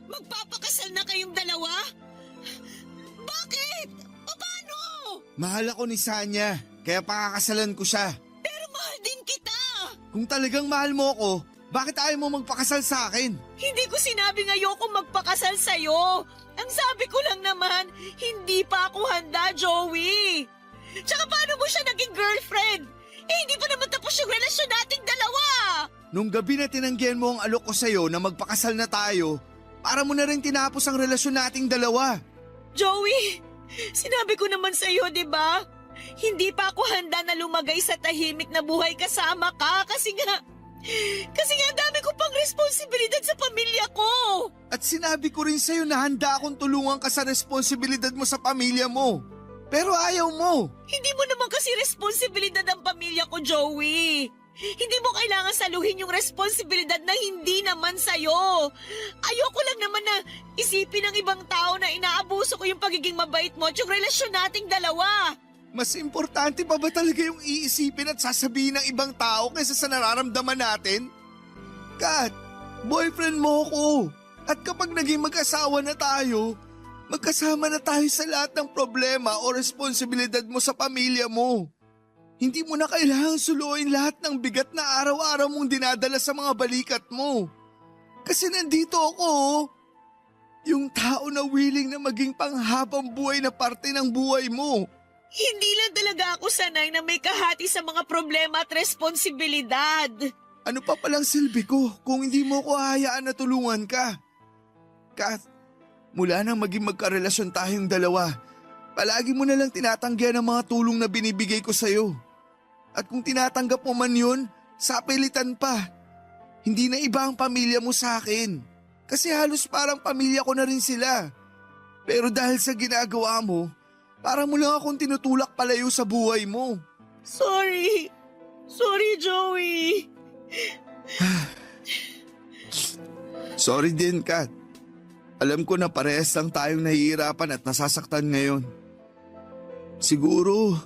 magpapakasal na kayong dalawa? Bakit? Paano? Mahal ako ni Sanya, kaya pakakasalan ko siya. Pero mahal din kita. Kung talagang mahal mo ako, bakit ayaw mo magpakasal sa akin? Hindi ko sinabing ayoko magpakasal sa'yo. Ang sabi ko lang naman, hindi pa ako handa, Joey. Tsaka paano mo siya naging girlfriend? Hindi pa naman tapos yung relasyon nating dalawa. Nung gabi na tinanggihan mo ang alok ko sa'yo na magpakasal na tayo, para mo na rin tinapos ang relasyon nating dalawa. Joey, sinabi ko naman sa'yo, di ba? Hindi pa ako handa na lumagay sa tahimik na buhay kasama ka kasi nga dami ko pang responsibilidad sa pamilya ko. At sinabi ko rin sa'yo na handa akong tulungan ka sa responsibilidad mo sa pamilya mo. Pero ayaw mo. Hindi mo naman kasi responsibilidad ang pamilya ko, Joey. Hindi mo kailangan saluhin yung responsibilidad na hindi naman sa'yo. Ayoko lang naman na isipin ng ibang tao na inaabuso ko yung pagiging mabait mo at yung relasyon nating dalawa. Mas importante pa ba talaga yung iisipin at sasabihin ng ibang tao kaysa sa nararamdaman natin? Kat, boyfriend mo ko. At kapag naging mag-asawa na tayo, magkasama na tayo sa lahat ng problema o responsibilidad mo sa pamilya mo. Hindi mo na kailangang suluin lahat ng bigat na araw-araw mong dinadala sa mga balikat mo. Kasi nandito ako, yung tao na willing na maging panghabang buhay na parte ng buhay mo. Hindi lang talaga ako sanay na may kahati sa mga problema at responsibilidad. Ano pa palang silbi ko kung hindi mo ko hahayaan na tulungan ka? Kat, mula nang maging magkarelasyon tayong dalawa, palagi mo na lang tinatanggihan ang mga tulong na binibigay ko sa'yo. At kung tinatanggap mo man yun, sapilitan pa. Hindi na iba ang pamilya mo sa akin. Kasi halos parang pamilya ko na rin sila. Pero dahil sa ginagawa mo, parang mo lang akong tinutulak palayo sa buhay mo. Sorry. Sorry, Joey. Sorry din, Kat. Alam ko na parehas lang tayong nahihirapan at nasasaktan ngayon. Siguro,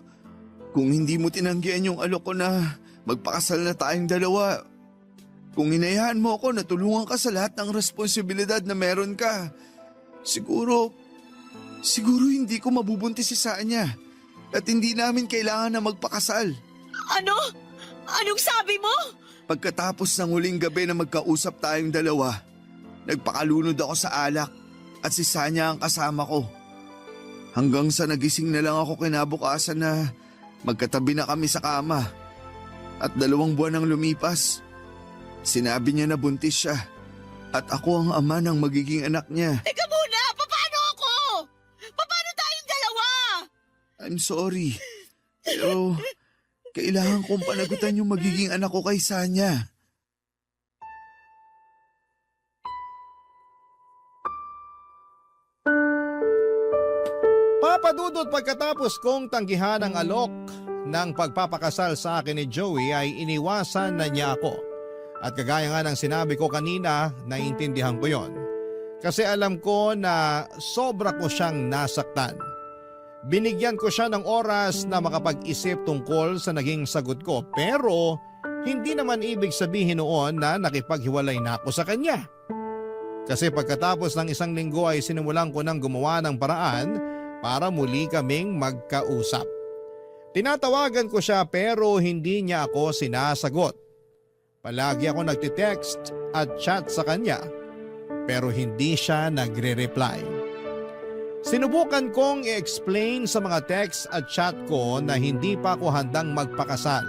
kung hindi mo tinanggihan yung alok ko na magpakasal na tayong dalawa, kung inayahan mo ako na tulungan ka sa lahat ng responsibilidad na meron ka, siguro hindi ko mabubuntis si Sanya at hindi namin kailangan na magpakasal. Ano? Anong sabi mo? Pagkatapos ng huling gabi na magkausap tayong dalawa, nagpakalunod ako sa alak at si Sanya ang kasama ko. Hanggang sa nagising na lang ako kinabukasan na magkatabi na kami sa kama. At 2 buwan ang lumipas. Sinabi niya na buntis siya at ako ang ama ng magiging anak niya. Teka muna, paano ako? Paano tayong dalawa? I'm sorry, pero kailangan kong panagutan yung magiging anak ko kay Sanya. Papadudot pagkatapos kong tanggihan ang alok ng pagpapakasal sa akin ni Joey ay iniwasan na niya ako. At kagaya nga ng sinabi ko kanina, naiintindihan ko yon. Kasi alam ko na sobra ko siyang nasaktan. Binigyan ko siya ng oras na makapag-isip tungkol sa naging sagot ko, pero hindi naman ibig sabihin noon na nakipaghiwalay na ako sa kanya. Kasi pagkatapos ng 1 linggo ay sinimulan ko ng gumawa ng paraan para muli kaming magkausap. Tinatawagan ko siya pero hindi niya ako sinasagot. Palagi ako nagtitext at chat sa kanya pero hindi siya nagre-reply. Sinubukan kong i-explain sa mga text at chat ko na hindi pa ako handang magpakasal.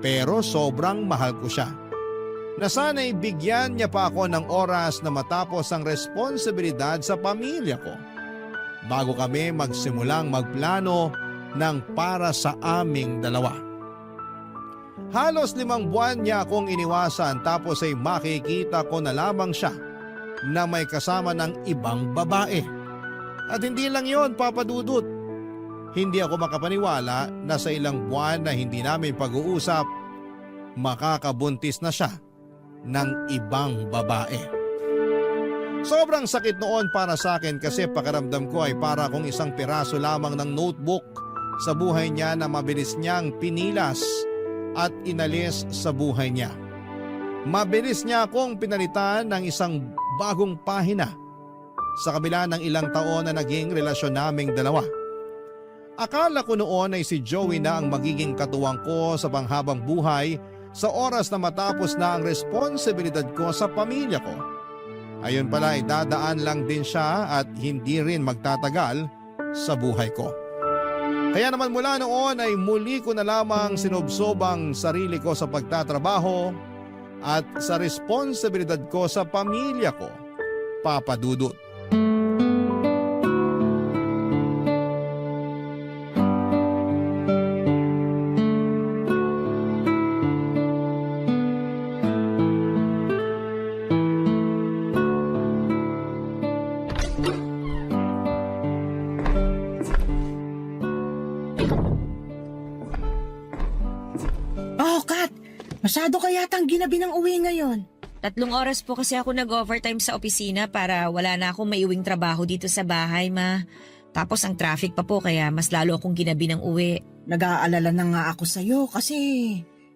Pero sobrang mahal ko siya. Na sana'y bigyan niya pa ako ng oras na matapos ang responsibilidad sa pamilya ko. Bago kami magsimulang magplano ng para sa aming dalawa. Halos 5 buwan niya akong iniwasan tapos ay makikita ko na lamang siya na may kasama ng ibang babae. At hindi lang yon, papadudot. Hindi ako makapaniwala na sa ilang buwan na hindi namin pag-uusap, makakabuntis na siya ng ibang babae. Sobrang sakit noon para sa akin kasi pakiramdam ko ay para akong isang piraso lamang ng notebook sa buhay niya na mabilis niyang pinilas at inalis sa buhay niya. Mabilis niya akong pinalitan ng isang bagong pahina sa kabila ng ilang taon na naging relasyon naming dalawa. Akala ko noon ay si Joey na ang magiging katuwang ko sa panghabang buhay sa oras na matapos na ang responsibilidad ko sa pamilya ko. Ayon pala ay dadaan lang din siya at hindi rin magtatagal sa buhay ko. Kaya naman mula noon ay muli ko na lamang sinubsob ang sarili ko sa pagtatrabaho at sa responsibilidad ko sa pamilya ko, papadudot. Oh, Kat! Masyado ka yatang ginabi ng uwi ngayon. 3 oras po kasi ako nag-overtime sa opisina para wala na akong maiuwing trabaho dito sa bahay, ma. Tapos ang traffic pa po kaya mas lalo akong ginabi ng uwi. Nag-aalala na nga ako sa'yo kasi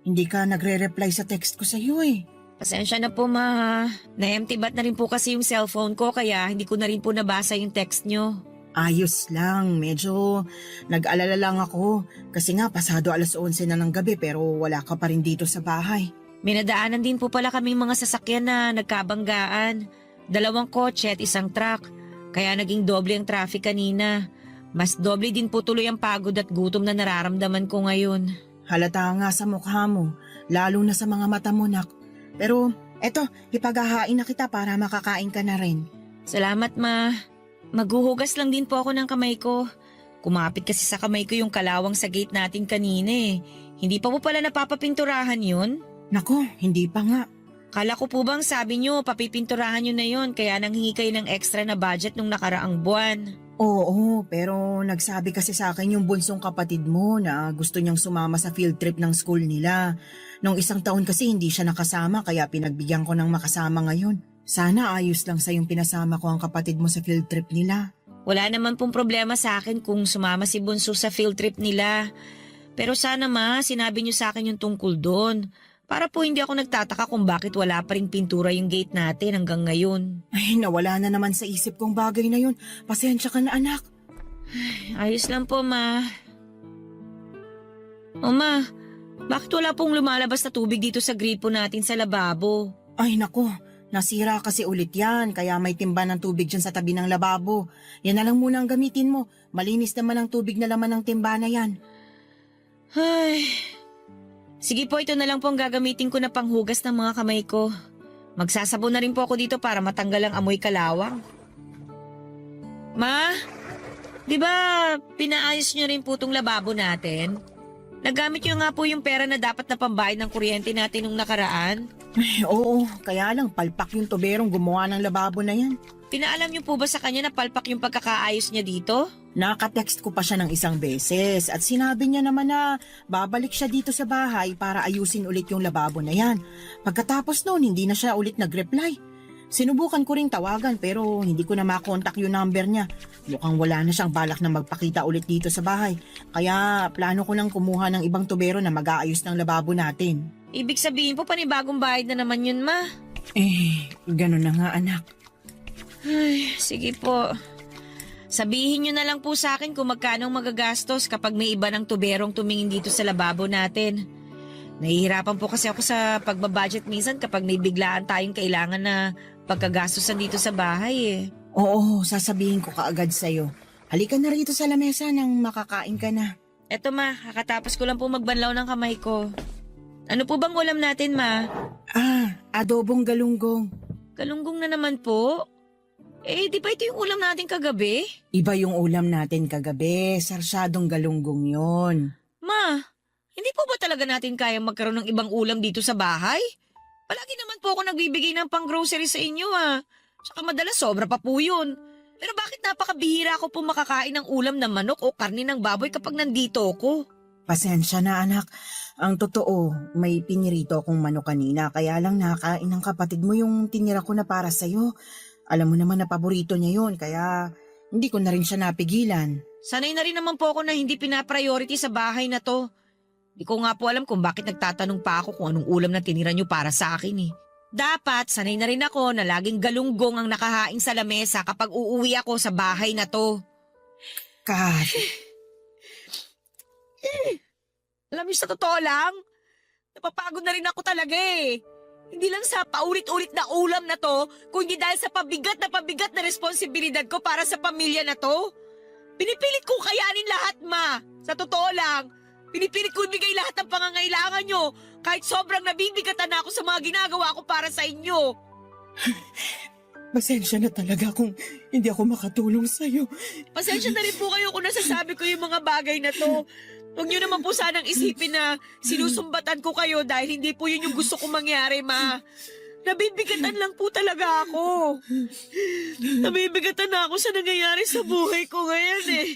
hindi ka nagre-reply sa text ko sa'yo eh. Pasensya na po, ma. Na-empty bat na rin po kasi yung cellphone ko kaya hindi ko na rin po nabasa yung text nyo. Ayos lang, medyo nag-alala lang ako kasi nga pasado 11:00 na ng gabi pero wala ka pa rin dito sa bahay. May nadaanan din po pala kaming mga sasakyan na nagkabanggaan. 2 kotse at 1 truck. Kaya naging doble ang traffic kanina. Mas doble din po tuloy ang pagod at gutom na nararamdaman ko ngayon. Halata nga sa mukha mo, lalo na sa mga mata mo, nak. Pero eto, ipaghahain na kita para makakain ka na rin. Salamat, ma. Maghuhugas lang din po ako ng kamay ko. Kumapit kasi sa kamay ko yung kalawang sa gate natin kanina eh. Hindi pa po pala napapapinturahan yun? Nako, hindi pa nga. Kala ko po bang sabi nyo papipinturahan nyo na yun kaya nanghingi kayo ng extra na budget nung nakaraang buwan. Oo, pero nagsabi kasi sa akin yung bunsong kapatid mo na gusto niyang sumama sa field trip ng school nila. Nung isang taon kasi hindi siya nakasama kaya pinagbigyan ko ng makasama ngayon. Sana ayos lang sa yung pinasama ko ang kapatid mo sa field trip nila. Wala naman pong problema sa akin kung sumama si Bunso sa field trip nila. Pero sana ma, sinabi niyo sa akin yung tungkol doon. Para po hindi ako nagtataka kung bakit wala pa ring pintura yung gate natin hanggang ngayon. Ay, nawala na naman sa isip kong bagay na yun. Pasensya ka na anak. Ayos lang po ma. O ma, bakit wala pong lumalabas na tubig dito sa gripo natin sa lababo? Ay nako, nasira kasi ulit yan kaya may timba ng tubig dyan sa tabi ng lababo. Yan na lang muna ang gamitin mo. Malinis naman ang tubig na laman ng timba na yan. Ay, sige po, ito na lang po ang gagamitin ko na panghugas ng mga kamay ko. Magsasabon na rin po ako dito para matanggal ang amoy kalawang. Ma, di ba pinaayos nyo rin po itong lababo natin? Nagamit nyo nga po yung pera na dapat na pambayad ng kuryente natin nung nakaraan? Ay, oo, kaya lang palpak yung tuberong gumawa ng lababo na yan. Pinaalam niyo po ba sa kanya na palpak yung pagkakaayos niya dito? Nakatext ko pa siya ng isang beses at sinabi niya naman na babalik siya dito sa bahay para ayusin ulit yung lababo na yan. Pagkatapos noon, hindi na siya ulit nag-reply. Sinubukan ko ring tawagan pero hindi ko na makontak yung number niya. Mukhang wala na siyang balak na magpakita ulit dito sa bahay. Kaya plano ko nang kumuha ng ibang tubero na mag-aayos ng lababo natin. Ibig sabihin po panibagong bayad na naman yun, ma. Ganun na nga anak. Ay, sige po. Sabihin nyo na lang po sa akin kung magkano ang magagastos kapag may iba ng tuberong tumingin dito sa lababo natin. Nahihirapan po kasi ako sa pagbabudget minsan kapag may biglaan tayong kailangan na pagkagastosan dito sa bahay eh. Oo, sasabihin ko kaagad sa'yo. Halika na rito sa lamesa nang makakain ka na. Eto ma, kakatapos ko lang po magbanlaw ng kamay ko. Ano po bang ulam natin, ma? Adobong galunggong. Galunggong na naman po. Eh, di ba ito yung ulam natin kagabi? Iba yung ulam natin kagabi, sarsyadong galunggong yon. Ma, hindi po ba talaga natin kayang magkaroon ng ibang ulam dito sa bahay? Palagi naman po ako nagbibigay ng pang-grocery sa inyo Saka madalas sobra pa po yun. Pero bakit napakabihira ko po makakain ng ulam na manok o karne ng baboy kapag nandito ako? Pasensya na anak. Ang totoo, may pinirito akong manok kanina kaya lang nakain ng kapatid mo yung tinira ko na para sa'yo. Alam mo naman na paborito niya yun kaya hindi ko na rin siya napigilan. Sanay na rin naman po ako na hindi pinapriority sa bahay na to. Di ko nga po alam kung bakit nagtatanong pa ako kung anong ulam na tinira niyo para sa akin eh. Dapat sanay na rin ako na laging galunggong ang nakahain sa lamesa kapag uuwi ako sa bahay na to. Kat, Alam niyo sa totoo lang, napapagod na rin ako talaga eh. Hindi lang sa paulit-ulit na ulam na to, kundi dahil sa pabigat na responsibilidad ko para sa pamilya na to. Pinipilit kong kayanin lahat, ma. Sa totoo lang, pinipilit ko ibigay lahat ng pangangailangan nyo, kahit sobrang nabibigatan na ako sa mga ginagawa ko para sa inyo. pasensya na talaga kung hindi ako makatulong sa'yo. Pasensya na rin po kayo kung nasasabi ko yung mga bagay na to. Huwag niyo naman po sanang isipin na sinusumbatan ko kayo dahil hindi po yun yung gusto kong mangyari, ma. Nabibigatan lang po talaga ako. Nabibigatan na ako sa nangyayari sa buhay ko ngayon eh.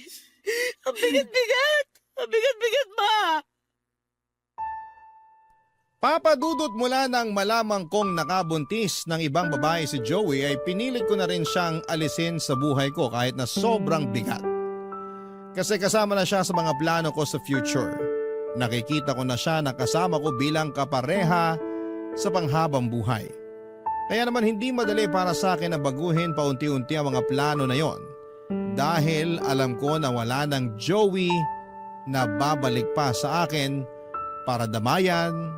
Ang bigat-bigat! Ang bigat-bigat, ma! Papadudot mula nang malamang kong nakabuntis ng ibang babae si Joey ay pinilit ko na rin siyang alisin sa buhay ko kahit na sobrang bigat. Kasi kasama na siya sa mga plano ko sa future. Nakikita ko na siya na kasama ko bilang kapareha sa panghabang buhay. Kaya naman hindi madali para sa akin na baguhin paunti-unti ang mga plano na yon. Dahil alam ko na wala ng Joey na babalik pa sa akin para damayan,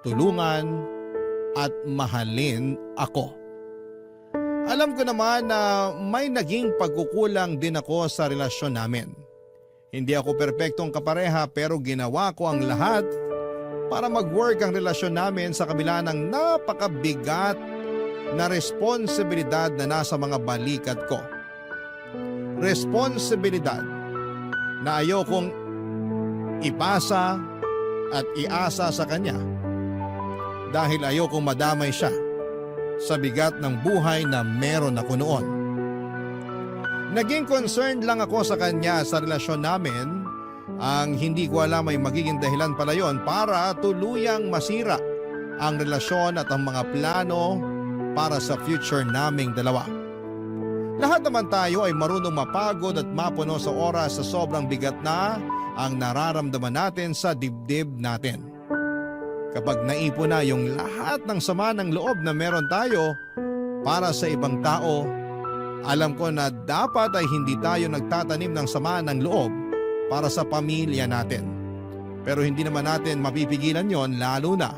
tulungan at mahalin ako. Alam ko naman na may naging pagkukulang din ako sa relasyon namin. Hindi ako perpektong kapareha pero ginawa ko ang lahat para mag-work ang relasyon namin sa kabila ng napakabigat na responsibilidad na nasa mga balikat ko. Responsibilidad na ayokong ipasa at iasa sa kanya dahil ayokong madamay siya sa bigat ng buhay na meron ako noon. Naging concerned lang ako sa kanya sa relasyon namin. Ang hindi ko alam ay magiging dahilan pala yon para tuluyang masira ang relasyon at ang mga plano para sa future naming dalawa. Lahat naman tayo ay marunong mapagod at mapuno sa oras sa sobrang bigat na ang nararamdaman natin sa dibdib natin. Kapag naipon na yung lahat ng sama ng loob na meron tayo para sa ibang tao, alam ko na dapat ay hindi tayo nagtatanim ng sama ng loob para sa pamilya natin. Pero hindi naman natin mapipigilan yon, lalo na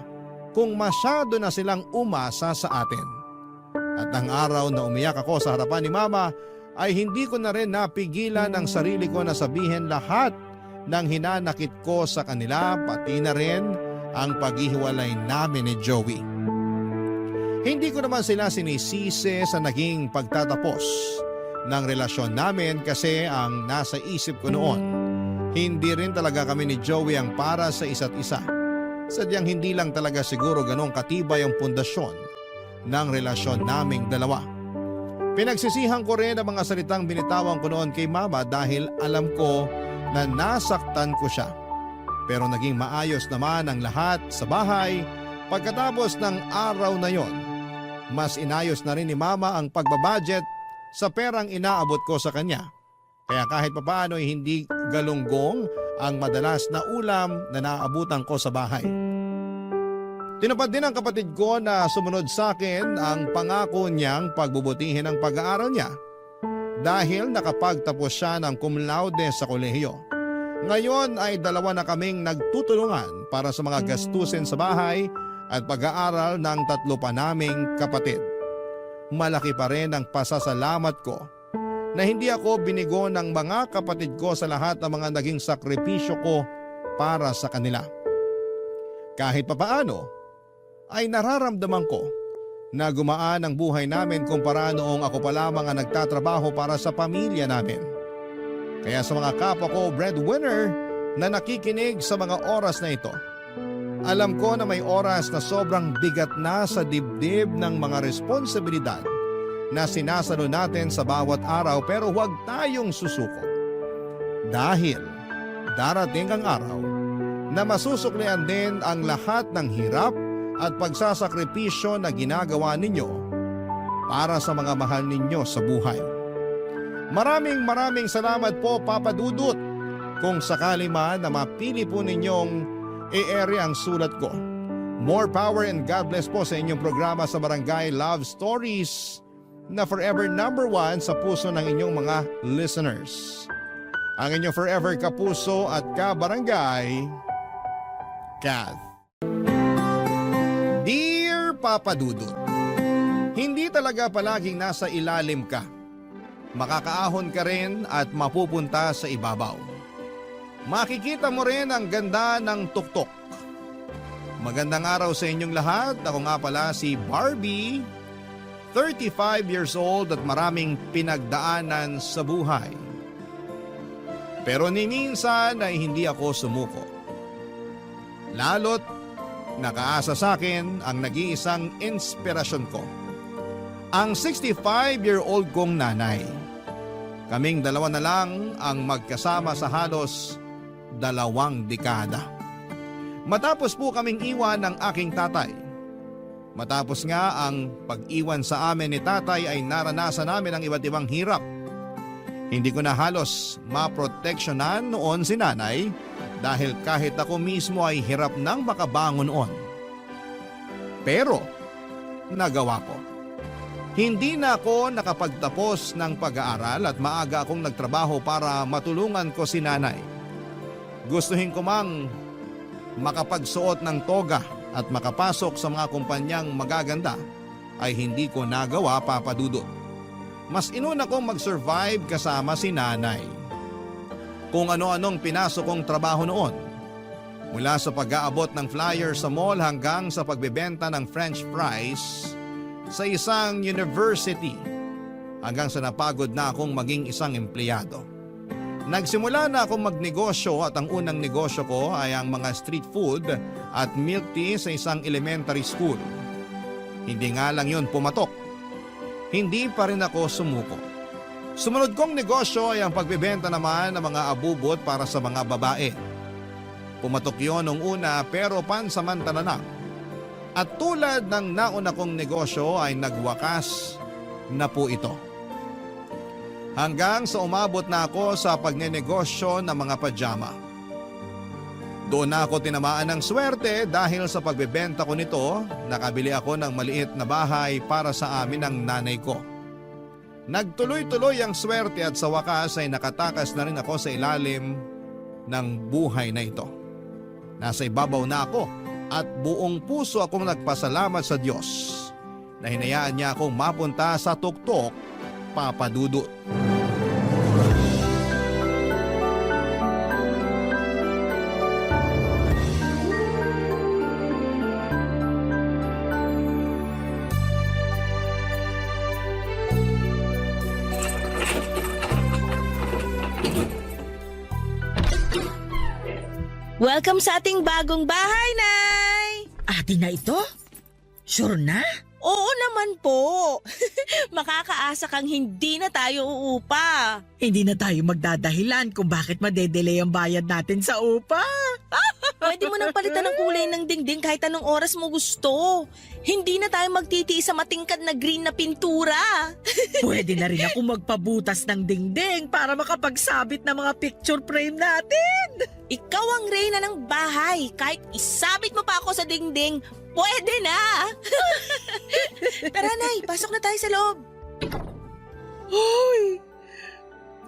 kung masyado na silang umasa sa atin. At ang araw na umiyak ako sa harapan ni Mama ay hindi ko na rin napigilan ang sarili ko na sabihin lahat ng hinanakit ko sa kanila, pati na rin ang paghihiwalay namin ni Joey. Hindi ko naman sila sinisisi sa naging pagtatapos ng relasyon namin kasi ang nasa isip ko noon, hindi rin talaga kami ni Joey ang para sa isa't isa. Sadyang hindi lang talaga siguro ganong katibay ang pundasyon ng relasyon naming dalawa. Pinagsisihan ko rin ang mga salitang binitawan ko noon kay Mama dahil alam ko na nasaktan ko siya. Pero naging maayos naman ang lahat sa bahay pagkatapos ng araw na yon. Mas inayos na rin ni Mama ang pagbabudget sa perang inaabot ko sa kanya. Kaya kahit papaano ay hindi galunggong ang madalas na ulam na naabutan ko sa bahay. Tinupad din ng kapatid ko na sumunod sa akin ang pangako niyang pagbubutihin ang pag-aaral niya dahil nakapagtapos siya ng cum laude sa kolehiyo. Ngayon ay dalawa na kaming nagtutulungan para sa mga gastusin sa bahay at pag-aaral ng 3 pa naming kapatid. Malaki pa rin ang pasasalamat ko na hindi ako binigo ng mga kapatid ko sa lahat ng mga naging sakripisyo ko para sa kanila. Kahit papaano, ay nararamdaman ko na gumaan ang buhay namin kumpara noong ako pa lamang ang nagtatrabaho para sa pamilya namin. Kaya sa mga kapwa ko breadwinner na nakikinig sa mga oras na ito, alam ko na may oras na sobrang bigat na sa dibdib ng mga responsibilidad na sinasalo natin sa bawat araw, pero huwag tayong susuko. Dahil darating ang araw na masusuklian din ang lahat ng hirap at pagsasakripisyo na ginagawa ninyo para sa mga mahal ninyo sa buhay. Maraming salamat po, Papa Dudut, kung sakali man na mapili po ninyong i-ere ang sulat ko. More power and God bless po sa inyong programa sa Barangay Love Stories na forever number 1 sa puso ng inyong mga listeners. Ang inyong forever kapuso at kabarangay, Kath. Dear Papa Dudut, hindi talaga palaging nasa ilalim ka. Makakaahon ka rin at mapupunta sa ibabaw. Makikita mo rin ang ganda ng tuktok. Magandang araw sa inyong lahat. Ako nga pala si Barbie, 35 years old at maraming pinagdaanan sa buhay. Pero ni minsan ay hindi ako sumuko. Lalo't nakaasa sa akin ang nag-iisang inspirasyon ko. Ang 65-year-old kong nanay. Kaming dalawa na lang ang magkasama sa halos 2 dekada. Matapos po kaming iwan ng aking tatay. Matapos nga ang pag-iwan sa amin ni tatay ay naranasan namin ang iba't ibang hirap. Hindi ko na halos maproteksyonan noon si nanay dahil kahit ako mismo ay hirap nang makabangon noon. Pero nagawa ko. Hindi na ako nakapagtapos ng pag-aaral at maaga akong nagtrabaho para matulungan ko si nanay. Gustuhin ko mang makapagsuot ng toga at makapasok sa mga kumpanyang magaganda ay hindi ko nagawa, Papa Dudut. Mas inuna kong mag-survive kasama si nanay. Kung ano-anong pinasok kong trabaho noon. Mula sa pag-aabot ng flyer sa mall hanggang sa pagbebenta ng French fries sa isang university hanggang sa napagod na akong maging isang empleyado. Nagsimula na akong magnegosyo at ang unang negosyo ko ay ang mga street food at milk tea sa isang elementary school. Hindi nga lang yun pumatok. Hindi pa rin ako sumuko. Sumunod kong negosyo ay ang pagbebenta naman ng mga abubot para sa mga babae. Pumatok yun nung una pero pansamantala na. At tulad ng nauna kong negosyo ay nagwakas na po ito. Hanggang sa umabot na ako sa pagnenegosyo ng mga pajama. Doon na ako tinamaan ng swerte dahil sa pagbebenta ko nito, nakabili ako ng maliit na bahay para sa amin ng nanay ko. Nagtuloy-tuloy ang swerte at sa wakas ay nakatakas na rin ako sa ilalim ng buhay na ito. Nasa ibabaw na ako at buong puso akong nagpasalamat sa Diyos na hinayaan niya akong mapunta sa tuktok, Papa Dudut. Welcome sa ating bagong bahay, Nay! Atin na ito? Sure na? Oo naman po. Makakaasa kang hindi na tayo uupa. Hindi na tayo magdadahilan kung bakit madedelay ang bayad natin sa upa. Pwede mo nang palitan ng kulay ng dingding kahit anong oras mo gusto. Hindi na tayo magtitiis sa matingkad na green na pintura. Pwede na rin ako magpabutas ng dingding para makapagsabit ng mga picture frame natin. Ikaw ang reyna ng bahay. Kahit isabit mo pa ako sa dingding, pwede na. Tara, Nay, pasok na tayo sa loob. Ay,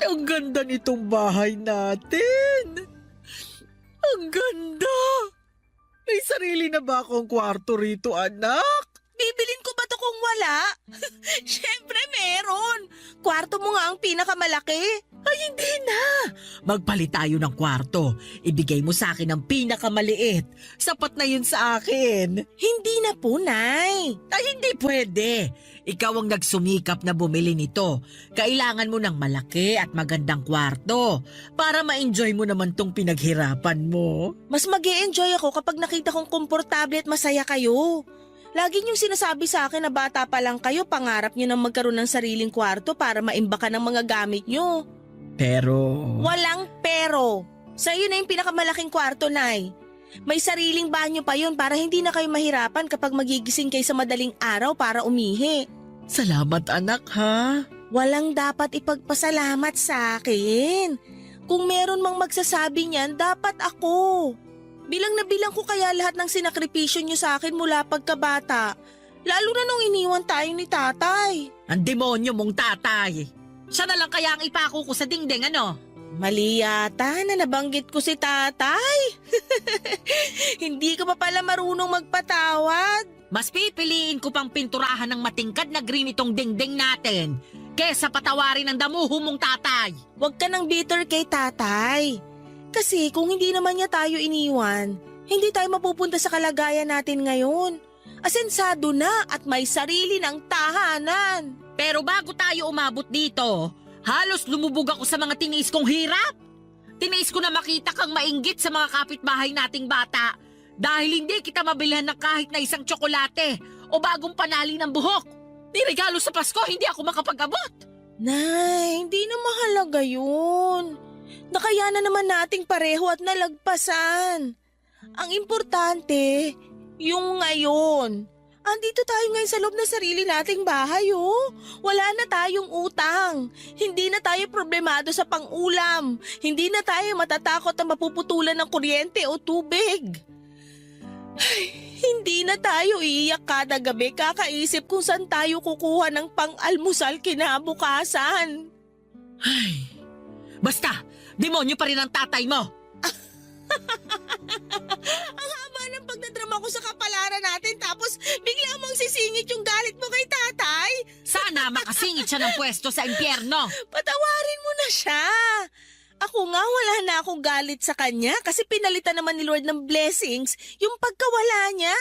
ang ganda nitong bahay natin. Ang ganda. May sarili na ba akong kwarto rito, anak? Bibilin ko ba to kung wala? Siyempre meron. Kwarto mo nga ang pinakamalaki. Ay, hindi na. Magpalit tayo ng kwarto. Ibigay mo sa akin ang pinakamaliit. Sapat na yun sa akin. Hindi na po, Nay. Ay, hindi pwede. Ikaw ang nagsumikap na bumili nito. Kailangan mo ng malaki at magandang kwarto para ma-enjoy mo naman tong pinaghirapan mo. Mas mag-e-enjoy ako kapag nakita kong komportable at masaya kayo. Lagi niyong sinasabi sa akin na bata pa lang kayo, pangarap niyo nang magkaroon ng sariling kwarto para maimbakan ng mga gamit niyo. Pero... Walang pero. Sa'yo na yung pinakamalaking kwarto, Nay. May sariling banyo pa yun para hindi na kayo mahirapan kapag magigising kayo sa madaling araw para umihi. Salamat, anak, ha? Walang dapat ipagpasalamat sa akin. Kung meron mang magsasabi niyan, dapat ako. Bilang na bilang ko kaya lahat ng sinakripisyo niyo sa akin mula pagkabata. Lalo na nung iniwan tayo ni tatay. Ang demonyo mong tatay. Siya na lang kaya ang ipako ko sa dingding, ano? Mali yata na nabanggit ko si tatay. Hindi ka pa pala marunong magpatawad. Mas pipiliin ko pang pinturahan ng matingkad na green itong dingding natin kesa patawarin ng damuho mong tatay. Huwag ka nang bitter kay tatay. Kasi kung hindi naman niya tayo iniwan, hindi tayo mapupunta sa kalagayan natin ngayon. Asensado na at may sarili ng tahanan. Pero bago tayo umabot dito, halos lumubog ako sa mga tiniis kong hirap. Tiniis ko na makita kang mainggit sa mga kapitbahay nating bata dahil hindi kita mabilhan ng kahit na isang tsokolate o bagong panali ng buhok. Niregalo sa Pasko, hindi ako makapag-abot. Nay, hindi na mahalaga yun. Nakayanan naman nating pareho at nalagpasan. Ang importante, yung ngayon. Andito tayo ngayon sa loob ng sarili nating bahay, oh. Wala na tayong utang. Hindi na tayo problemado sa pang-ulam. Hindi na tayo matatakot na mapuputulan ng kuryente o tubig. Ay, hindi na tayo iiyak kada gabi kakaisip kung saan tayo kukuha ng pang-almusal kinabukasan. Ay, basta, demonyo pa rin ang tatay mo. Ang haba ng pagdadrama ko sa kapalaran natin tapos bigla mong sisingit yung galit mo kay tatay. Sana makasingit siya ng pwesto sa impyerno. Patawarin mo na siya. Ako nga wala na akong galit sa kanya kasi pinalitan naman ni Lord ng blessings yung pagkawala niya.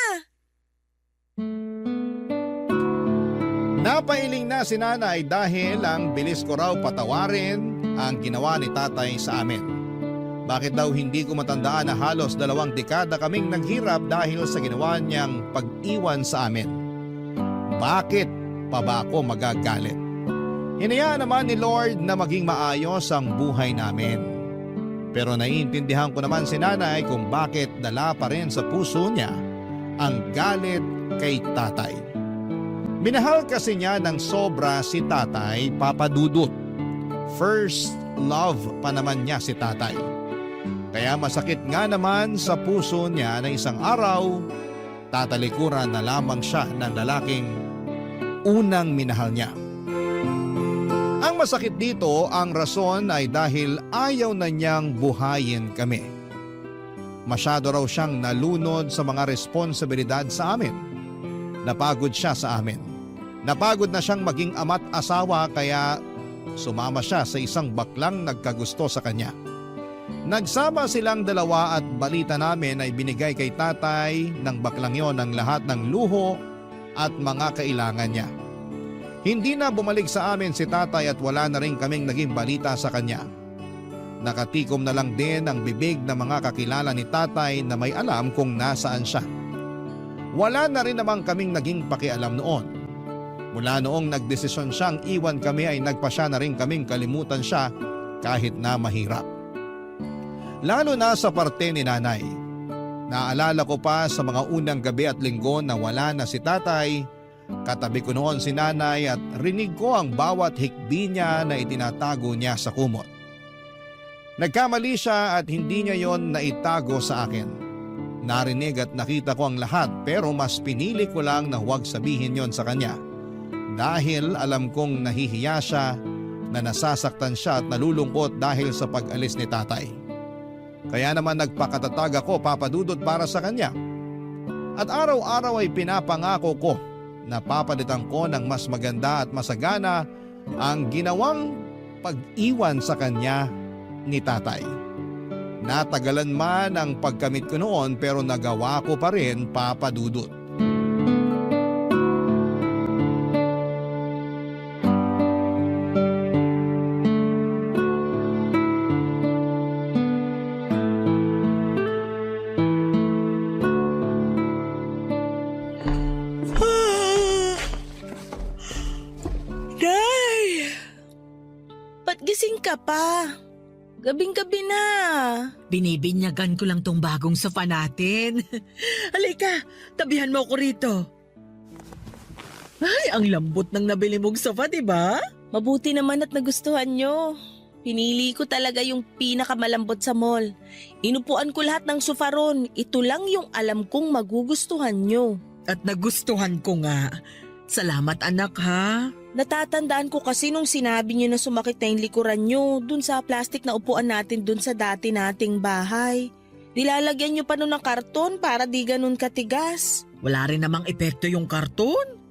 Napailing na si nanay dahil ang bilis ko raw patawarin ang ginawa ni tatay sa amin. Bakit daw hindi ko matandaan na halos 2 dekada kaming naghirap dahil sa ginawa niyang pag-iwan sa amin? Bakit pa ba ako magagalit? Hinayaan naman ni Lord na maging maayos ang buhay namin. Pero naiintindihan ko naman si nanay kung bakit dala pa rin sa puso niya ang galit kay tatay. Minahal kasi niya ng sobra si tatay, Papa Dudut. First love pa naman niya si tatay. Kaya masakit nga naman sa puso niya na isang araw, tatalikuran na lamang siya ng lalaking unang minahal niya. Ang masakit dito, ang rason ay dahil ayaw na niyang buhayin kami. Masyado raw siyang nalunod sa mga responsibilidad sa amin. Napagod siya sa amin. Napagod na siyang maging ama't asawa kaya sumama siya sa isang baklang nagkagusto sa kanya. Nagsama silang dalawa at balita namin ay binigay kay tatay ng baklang yon ang lahat ng luho at mga kailangan niya. Hindi na bumalik sa amin si tatay at wala na rin kaming naging balita sa kanya. Nakatikom na lang din ang bibig ng mga kakilala ni tatay na may alam kung nasaan siya. Wala na rin namang kaming naging pakialam noon. Mula noong nagdesisyon siyang iwan kami ay nagpasya na rin kaming kalimutan siya kahit na mahirap. Lalo na sa parte ni nanay. Naalala ko pa sa mga unang gabi at linggo na wala na si tatay. Katabi ko noon si nanay at rinig ko ang bawat hikbi niya na itinatago niya sa kumot. Nagkamali siya at hindi niya yon naitago sa akin. Narinig at nakita ko ang lahat pero mas pinili ko lang na huwag sabihin yon sa kanya. Dahil alam kong nahihiya siya na nasasaktan siya at nalulungkot dahil sa pag-alis ni tatay. Kaya naman nagpakatatag ako, Papa Dudut, para sa kanya. At araw-araw ay pinapangako ko na papalitan ko ng mas maganda at masagana ang ginawang pag-iwan sa kanya ni tatay. Natagalan man ang pagkamit ko noon pero nagawa ko pa rin, Papa Dudut. Day! Ba't gising ka pa? Gabing-gabi na. Binibinyagan ko lang tong bagong sofa natin. Halika, tabihan mo ako rito. Ay, ang lambot ng nabili mong sofa, di ba? Mabuti naman at nagustuhan nyo. Pinili ko talaga yung pinakamalambot sa mall. Inupuan ko lahat ng sofa ron. Ito lang yung alam kong magugustuhan nyo. At nagustuhan ko nga. Salamat anak ha. Natatandaan ko kasi nung sinabi nyo na sumakit na yung likuran nyo dun sa plastic na upuan natin dun sa dati nating bahay. Nilalagyan nyo pa nun ng karton para di ganun katigas. Wala rin namang epekto yung karton.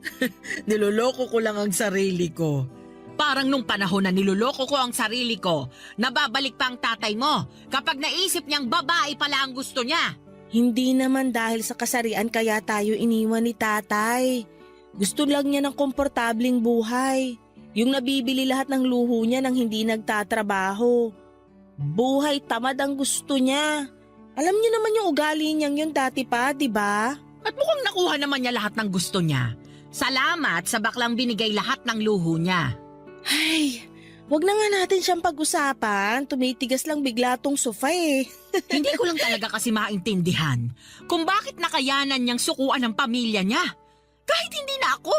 Niloloko ko lang ang sarili ko. Parang nung panahon na niloloko ko ang sarili ko, nababalik pa ang tatay mo kapag naisip niyang babae pala ang gusto niya. Hindi naman dahil sa kasarian kaya tayo iniwan ni tatay. Gusto lang niya ng komportabling buhay. Yung nabibili lahat ng luho niya nang hindi nagtatrabaho. Buhay tamad ang gusto niya. Alam niyo naman yung ugali niyang yun dati pa, di ba? At mukhang nakuha naman niya lahat ng gusto niya. Salamat sa baklang binigay lahat ng luho niya. Ay, wag na nga natin siyang pag-usapan. Tumitigas lang bigla tong sofa eh. Hindi ko lang talaga kasi maintindihan kung bakit nakayanan niyang sukuan ng pamilya niya. Kahit hindi na ako.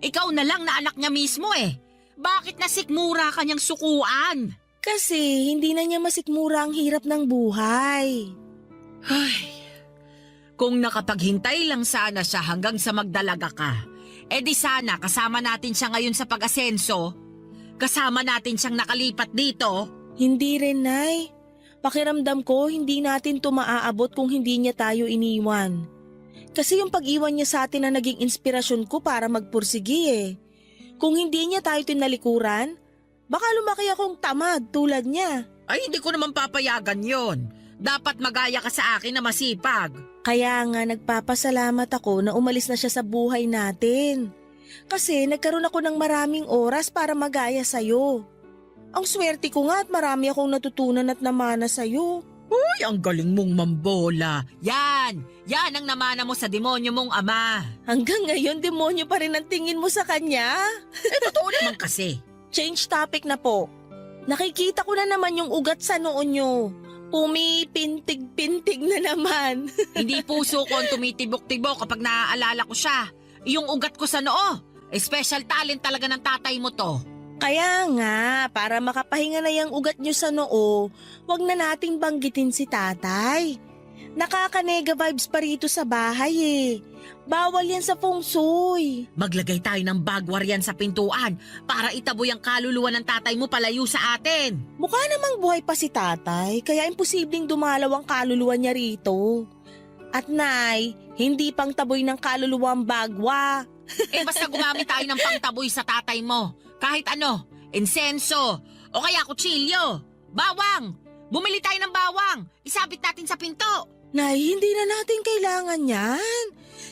Ikaw na lang na anak niya mismo eh. Bakit nasikmura ka niyang sukuan? Kasi hindi na niya masikmura ang hirap ng buhay. Ay, kung nakapaghintay lang sana siya hanggang sa magdalaga ka, di sana kasama natin siya ngayon sa pag-asenso. Kasama natin siyang nakalipat dito. Hindi rin, Nay. Pakiramdam ko hindi natin to maaabot kung hindi niya tayo iniwan. Kasi yung pag-iwan niya sa atin na naging inspirasyon ko para magpursigi eh. Kung hindi niya tayo tinalikuran, baka lumaki akong tamad tulad niya. Ay, hindi ko naman papayagan yon. Dapat magaya ka sa akin na masipag. Kaya nga nagpapasalamat ako na umalis na siya sa buhay natin. Kasi nagkaroon ako ng maraming oras para magaya sa'yo. Ang swerte ko nga at marami akong natutunan at namana sa'yo. Uy, ang galing mong mambola. Yan ang namana mo sa demonyo mong ama. Hanggang ngayon, demonyo pa rin ang tingin mo sa kanya. Totoo naman kasi. Change topic na po. Nakikita ko na naman yung ugat sa noo nyo. Pumipintig-pintig na naman. Hindi puso ko ang tumitibok-tibok kapag naaalala ko siya. Yung ugat ko sa noo. Special talent talaga ng tatay mo to. Kaya nga, para makapahinga na yung ugat nyo sa noo, wag na nating banggitin si tatay. Nakaka-nega vibes pa rito sa bahay eh. Bawal yan sa feng shui. Maglagay tayo ng bagwar yan sa pintuan para itaboy ang kaluluwa ng tatay mo palayo sa atin. Mukha namang buhay pa si tatay, kaya imposibleng dumalaw ang kaluluwa niya rito. At nay, hindi pang taboy ng kaluluwa ang bagwa. Basta gumamit tayo ng pangtaboy sa tatay mo. Kahit ano, insenso, o kaya kutsilyo, bawang. Bumili tayo ng bawang, isabit natin sa pinto. Nay, hindi na natin kailangan yan.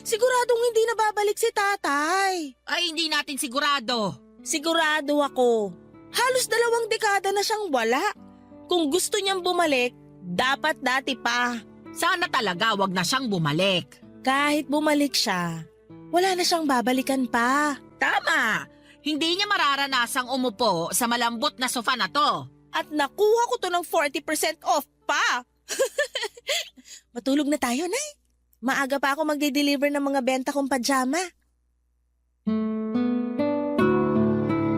Siguradong hindi na babalik si tatay. Ay, hindi natin sigurado. Sigurado ako. Halos 2 dekada na siyang wala. Kung gusto niyang bumalik, dapat dati pa. Sana talaga wag na siyang bumalik. Kahit bumalik siya, wala na siyang babalikan pa. Tama, hindi niya mararanasang umupo sa malambot na sofa na to. At nakuha ko to ng 40% off pa. Matulog na tayo, Nay. Maaga pa ako magde-deliver ng mga benta kong pajama.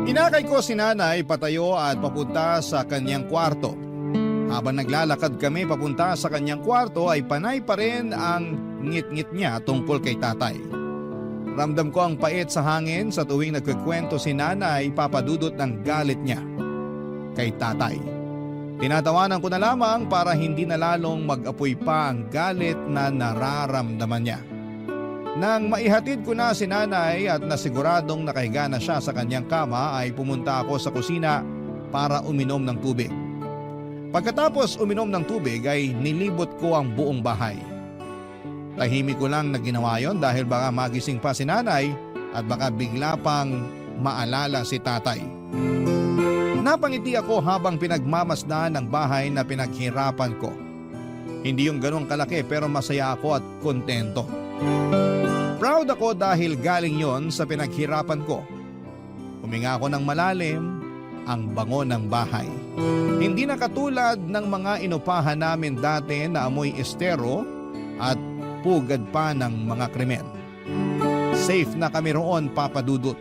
Inakay ko si nanay patayo at papunta sa kanyang kwarto. Habang naglalakad kami papunta sa kanyang kwarto ay panay pa rin ang ngit-ngit niya tungkol kay tatay. Ramdam ko ang pait sa hangin sa tuwing nagkukwento si nanay, papadudot ng galit niya kay tatay. Tinatawanan ko na lamang para hindi na lalong mag-apoy pa ang galit na nararamdaman niya. Nang maihatid ko na si nanay at nasiguradong nakahiga na siya sa kanyang kama ay pumunta ako sa kusina para uminom ng tubig. Pagkatapos uminom ng tubig ay nilibot ko ang buong bahay. Tahimik ko lang na ginawa yon dahil baka magising pa si nanay at baka bigla pang maalala si tatay. Napangiti ako habang pinagmamasdan ang bahay na pinaghirapan ko. Hindi yung ganong kalaki pero masaya ako at kontento. Proud ako dahil galing yon sa pinaghirapan ko. Huminga ako ng malalim, ang bango ng bahay. Hindi na katulad ng mga inupahan namin dati na amoy estero at pugad pa ng mga krimen. Safe na kami roon, Papa Dudut.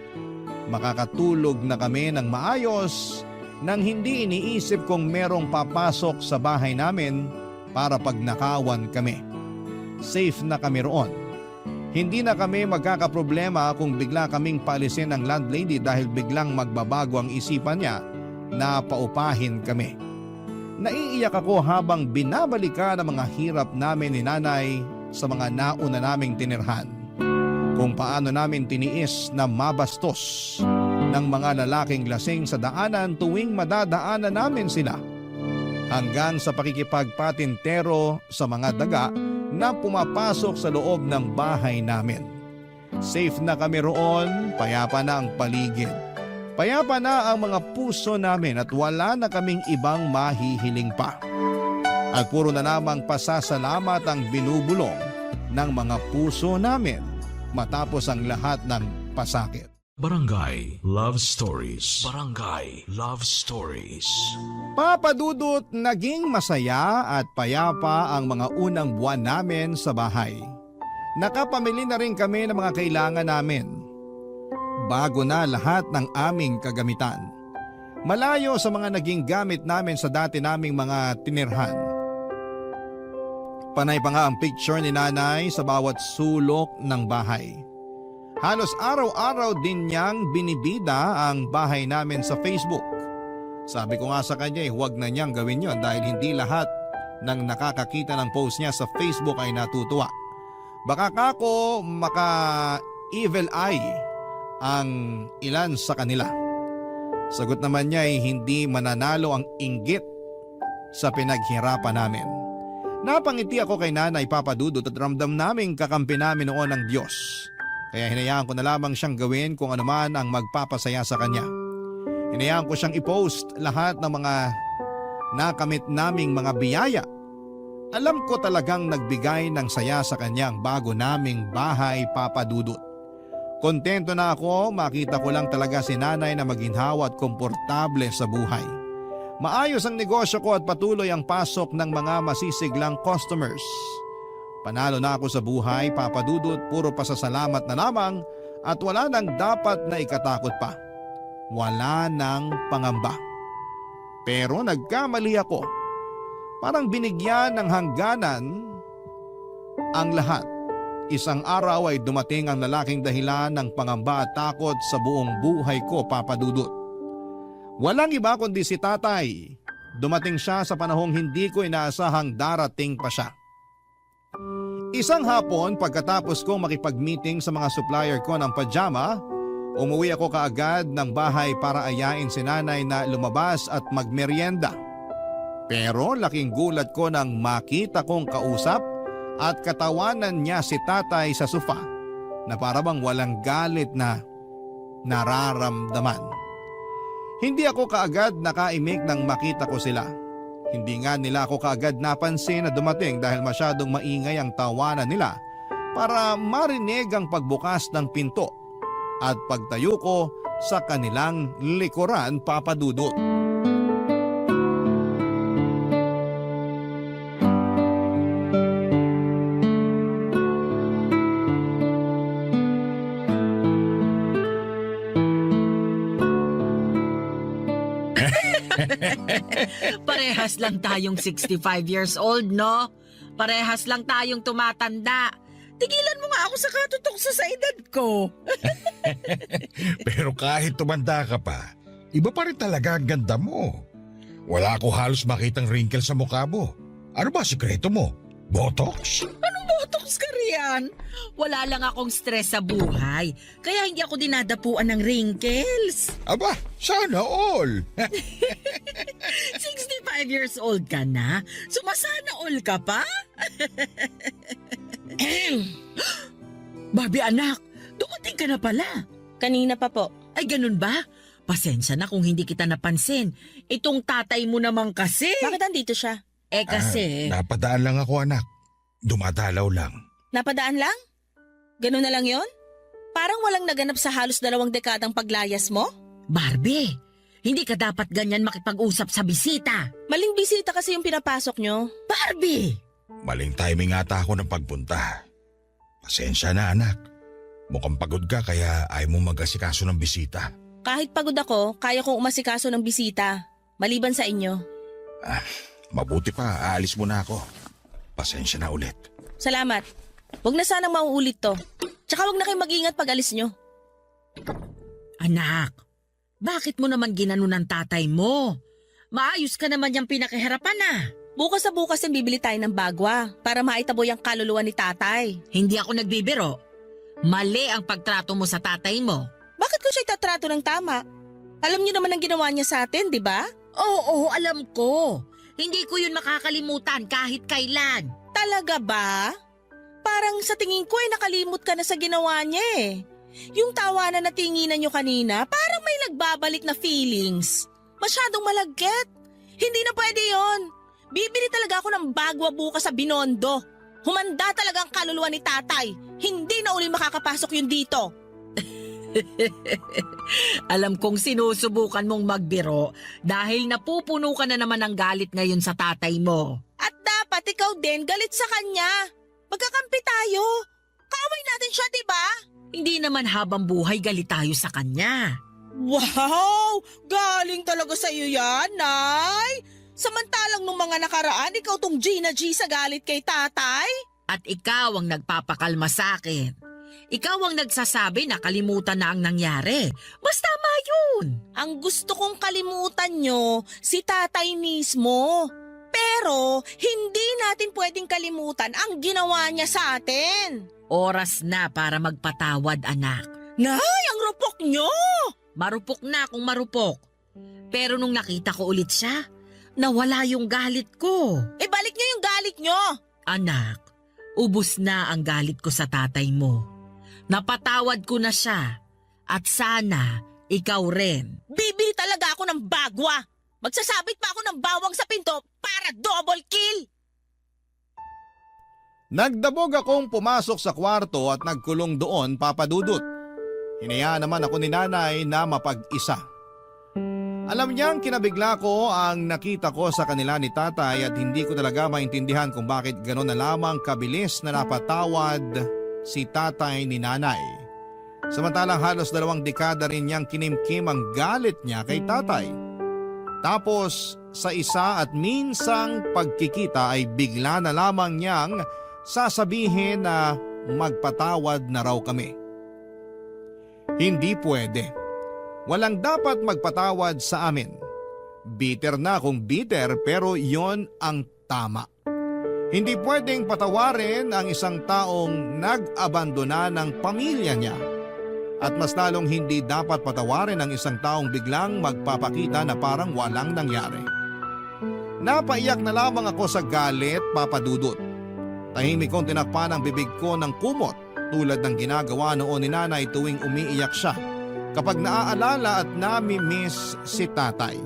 Makakatulog na kami ng maayos nang hindi iniisip kung merong papasok sa bahay namin para pagnakawan kami. Safe na kami roon. Hindi na kami magkakaproblema kung bigla kaming paalisin ng landlady dahil biglang magbabago ang isipan niya na paupahin kami. Naiiyak ako habang binabalikan ang mga hirap namin ni nanay sa mga nauna naming tinirhan. Kung paano namin tiniis na mabastos ng mga lalaking lasing sa daanan tuwing madadaanan namin sila. Hanggang sa pakikipagpatintero sa mga daga na pumapasok sa loob ng bahay namin. Safe na kami roon, payapa na ang paligid. Payapa na ang mga puso namin at wala na kaming ibang mahihiling pa. At puro na namang pasasalamat ang binubulong ng mga puso namin matapos ang lahat ng pasakit. Barangay Love Stories. Barangay Love Stories. Papadudot, naging masaya at payapa ang mga unang buwan namin sa bahay. Nakapamili na rin kami ng mga kailangan namin. Bago na lahat ng aming kagamitan. Malayo sa mga naging gamit namin sa dati naming mga tinirhan. Panay pa nga ang picture ni nanay sa bawat sulok ng bahay. Halos araw-araw din niyang binibida ang bahay namin sa Facebook. Sabi ko nga sa kanya huwag na niyang gawin yon dahil hindi lahat ng nakakakita ng post niya sa Facebook ay natutuwa. Baka kako maka-evil eye ang ilan sa kanila. Sagot naman niya ay hindi mananalo ang inggit sa pinaghirapan namin. Napangiti ako kay nanay, Papa Dudut, at ramdam naming kakampi namin noon ng Diyos. Kaya hinayaan ko na lamang siyang gawin kung ano man ang magpapasaya sa kanya. Hinayaan ko siyang i-post lahat ng mga nakamit naming mga biyaya. Alam ko talagang nagbigay ng saya sa kanyang bago naming bahay, Papa Dudut. Kontento na ako, makita ko lang talaga si nanay na maginhawa at komportable sa buhay. Maayos ang negosyo ko at patuloy ang pasok ng mga masisiglang customers. Panalo na ako sa buhay, Papa Dudut, puro pasasalamat na lamang at wala nang dapat na ikatakot pa. Wala nang pangamba. Pero nagkamali ako. Parang binigyan ng hangganan ang lahat. Isang araw ay dumating ang lalaking dahilan ng pangamba at takot sa buong buhay ko, Papa Dudut. Walang iba kundi si tatay. Dumating siya sa panahong hindi ko inaasahang darating pa siya. Isang hapon pagkatapos kong makipag-meeting sa mga supplier ko ng pajama, umuwi ako kaagad ng bahay para ayain si nanay na lumabas at magmeryenda. Pero laking gulat ko nang makita kong kausap at katawanan niya si tatay sa sofa na parabang walang galit na nararamdaman. Hindi ako kaagad nakaimik nang makita ko sila. Hindi nga nila ako kaagad napansin na dumating dahil masyadong maingay ang tawanan nila para marinig ang pagbukas ng pinto at pagtayo ko sa kanilang likuran, Papa Dudut. Parehas lang tayong 65 years old, no? Parehas lang tayong tumatanda. Tigilan mo nga ako sa katutokso sa edad ko. Pero kahit tumanda ka pa, iba pa rin talaga ang ganda mo. Wala ko halos makitang wrinkle sa mukha mo. Ano ba sikreto mo? Botox? Botox ka riyan. Wala lang akong stress sa buhay. Kaya hindi ako dinadapuan ng wrinkles. Aba, sana all. 65 years old ka na? Sumasana all ka pa? Barbie anak, dumating ka na pala. Kanina pa po. Ay ganun ba? Pasensya na kung hindi kita napansin. Itong tatay mo naman kasi. Bakit andito siya? Kasi... Napadaan lang ako anak. Dumadalaw lang. Napadaan lang? Ganun na lang yon? Parang walang naganap sa halos 2 dekadang paglayas mo? Barbie, hindi ka dapat ganyan makipag-usap sa bisita. Maling bisita kasi yung pinapasok nyo. Barbie! Maling timing ata ako ng pagpunta. Pasensya na anak. Mukhang pagod ka kaya ayaw mo mag-asikaso ng bisita. Kahit pagod ako, kaya kong umasikaso ng bisita. Maliban sa inyo. Mabuti pa, aalis muna ako. Pasensya na ulit. Salamat. Huwag na sanang mauulit to. Tsaka huwag na kayong mag-ingat pag alis nyo. Anak, bakit mo naman ginanon ng tatay mo? Maayos ka naman yung pinakiharapan na. Bukas sa bukas din bibili tayo ng bagwa para maitaboy ang kaluluwa ni tatay. Hindi ako nagbibiro. Mali ang pagtrato mo sa tatay mo. Bakit ko siya itatrato ng tama? Alam niyo naman ang ginawa niya sa atin, di ba? Oo, alam ko. Hindi ko yun makakalimutan kahit kailan. Talaga ba? Parang sa tingin ko ay nakalimot ka na sa ginawa niya eh. Yung tawanan na tinginan niyo kanina, parang may nagbabalik na feelings. Masyadong malagkit. Hindi na pwede yon. Bibili talaga ako ng bagwa bukas sa Binondo. Humanda talaga ang kaluluwa ni tatay. Hindi na uli makakapasok yun dito. Alam kong sinusubukan mong magbiro dahil napupuno ka na naman ng galit ngayon sa tatay mo. At dapat ikaw din galit sa kanya. Magkakampi tayo. Kaaway natin siya, di ba? Hindi naman habang buhay galit tayo sa kanya. Wow! Galing talaga sa iyo yan, Nay! Samantalang nung mga nakaraan, ikaw tong Gina G sa galit kay tatay? At ikaw ang nagpapakalma sa akin. Ikaw ang nagsasabi na kalimutan na ang nangyari. Mas tama yun. Ang gusto kong kalimutan nyo, si tatay mismo. Pero hindi natin pwedeng kalimutan ang ginawa niya sa atin. Oras na para magpatawad, anak. Nay, ang rupok nyo! Marupok na kung marupok. Pero nung nakita ko ulit siya, nawala yung galit ko. Balik nyo yung galit nyo! Anak, ubus na ang galit ko sa tatay mo. Napatawad ko na siya. At sana, ikaw rin. Bibili talaga ako ng bagwa. Magsasabit pa ako ng bawang sa pinto para double kill. Nagdabog akong pumasok sa kwarto at nagkulong doon, Papa Dudut. Hinayaan naman ako ni nanay na mapag-isa. Alam niyang kinabigla ko ang nakita ko sa kanila ni tatay at hindi ko talaga maintindihan kung bakit gano'n na lamang kabilis na napatawad si tatay ni nanay. Samantalang halos 2 dekada rin niyang kinimkim ang galit niya kay tatay. Tapos sa isa at minsang pagkikita ay bigla na lamang niyang sasabihin na magpatawad na raw kami. Hindi pwede. Walang dapat magpatawad sa amin. Bitter na kung bitter pero yon ang tama. Hindi pwedeng patawarin ang isang taong nag-abandona ng pamilya niya. At mas lalong hindi dapat patawarin ang isang taong biglang magpapakita na parang walang nangyari. Napaiyak na lamang ako sa galit, Papa Dudut. Tahimik kong tinakpan ang bibig ko ng kumot tulad ng ginagawa noon ni nanay tuwing umiiyak siya kapag naaalala at nami-miss si tatay.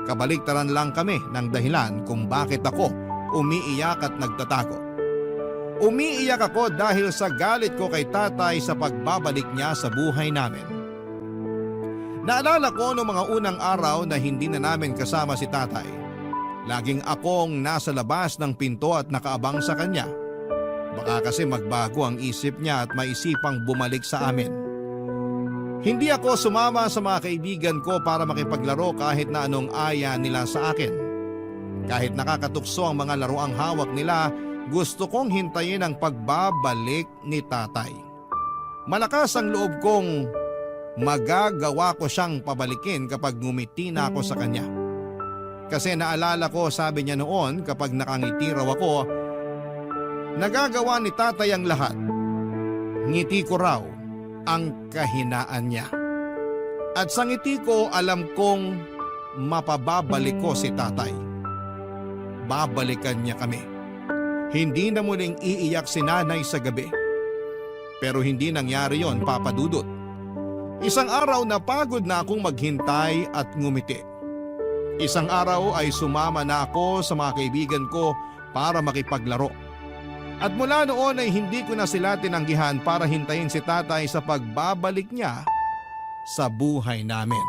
Kabaliktaran lang kami ng dahilan kung bakit ako umiiyak at nagtatago. Umiiyak ako dahil sa galit ko kay tatay sa pagbabalik niya sa buhay namin. Naalala ko noong mga unang araw na hindi na namin kasama si tatay. Laging akong nasa labas ng pinto at nakaabang sa kanya. Baka kasi magbago ang isip niya at maisipang bumalik sa amin. Hindi ako sumama sa mga kaibigan ko para makipaglaro kahit na anong aya nila sa akin. Kahit nakakatukso ang mga laruang hawak nila, gusto kong hintayin ang pagbabalik ni tatay. Malakas ang loob kong magagawa ko siyang pabalikin kapag ngumiti na ako sa kanya. Kasi naalala ko, sabi niya noon, kapag nakangiti raw ako, nagagawa ni tatay ang lahat. Ngiti ko raw ang kahinaan niya. At sa ngiti ko, alam kong mapababalik ko si tatay. Babalikan niya kami. Hindi na muling iiyak si nanay sa gabi. Pero hindi nangyari yon, Papa Dudut. Isang araw na pagod na akong maghintay at ngumiti. Isang araw ay sumama na ako sa mga kaibigan ko para makipaglaro. At mula noon ay hindi ko na sila tinanggihan para hintayin si tatay sa pagbabalik niya sa buhay namin.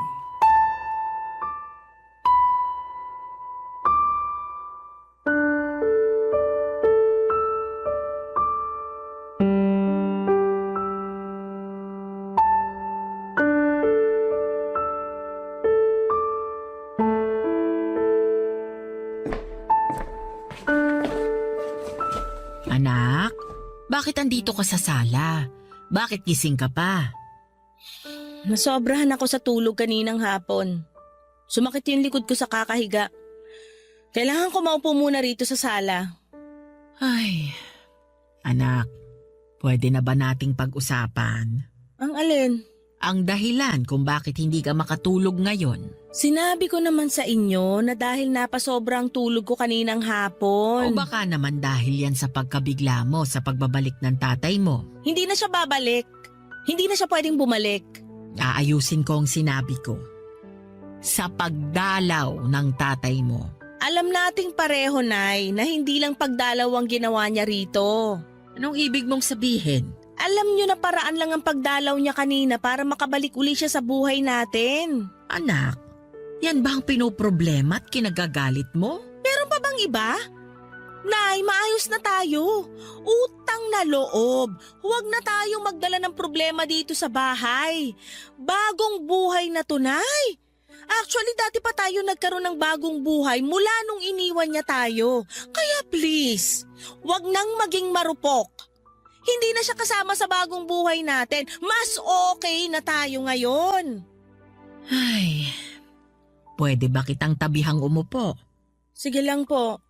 Anak, bakit andito ka sa sala? Bakit gising ka pa? Nasobrahan ako sa tulog kaninang hapon. Sumakit yung likod ko sa kakahiga. Kailangan ko maupo muna rito sa sala. Ay, anak, pwede na ba nating pag-usapan? Ang alin? Ang dahilan kung bakit hindi ka makatulog ngayon. Sinabi ko naman sa inyo na dahil napasobrang tulog ko kaninang hapon. O baka naman dahil yan sa pagkabigla mo sa pagbabalik ng tatay mo. Hindi na siya babalik. Hindi na siya pwedeng bumalik. Aayusin ko ang sinabi ko. Sa pagdalaw ng tatay mo. Alam nating pareho, Nay, na hindi lang pagdalaw ang ginawa niya rito. Anong ibig mong sabihin? Alam niyo na paraan lang ang pagdalaw niya kanina para makabalik uli siya sa buhay natin. Anak, yan ba ang pinoproblema at kinagagalit mo? Meron pa bang iba? Nay, maayos na tayo. Utang na loob. Huwag na tayong magdala ng problema dito sa bahay. Bagong buhay na to, Nay. Actually, dati pa tayo nagkaroon ng bagong buhay mula nung iniwan niya tayo. Kaya please, huwag nang maging marupok. Hindi na siya kasama sa bagong buhay natin. Mas okay na tayo ngayon. Ay, pwede ba kitang tabihang umupo? Sige lang po.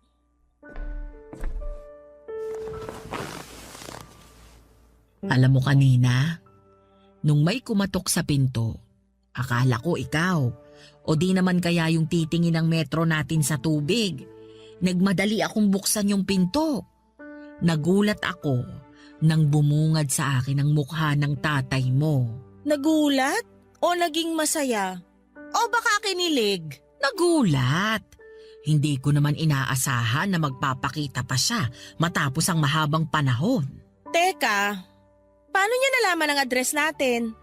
Alam mo kanina, nung may kumatok sa pinto, akala ko ikaw. O di naman kaya yung titingin ng metro natin sa tubig. Nagmadali akong buksan yung pinto. Nagulat ako nang bumungad sa akin ang mukha ng tatay mo. Nagulat? O naging masaya? O baka kinilig? Nagulat. Hindi ko naman inaasahan na magpapakita pa siya matapos ang mahabang panahon. Teka, paano niya nalaman ang address natin?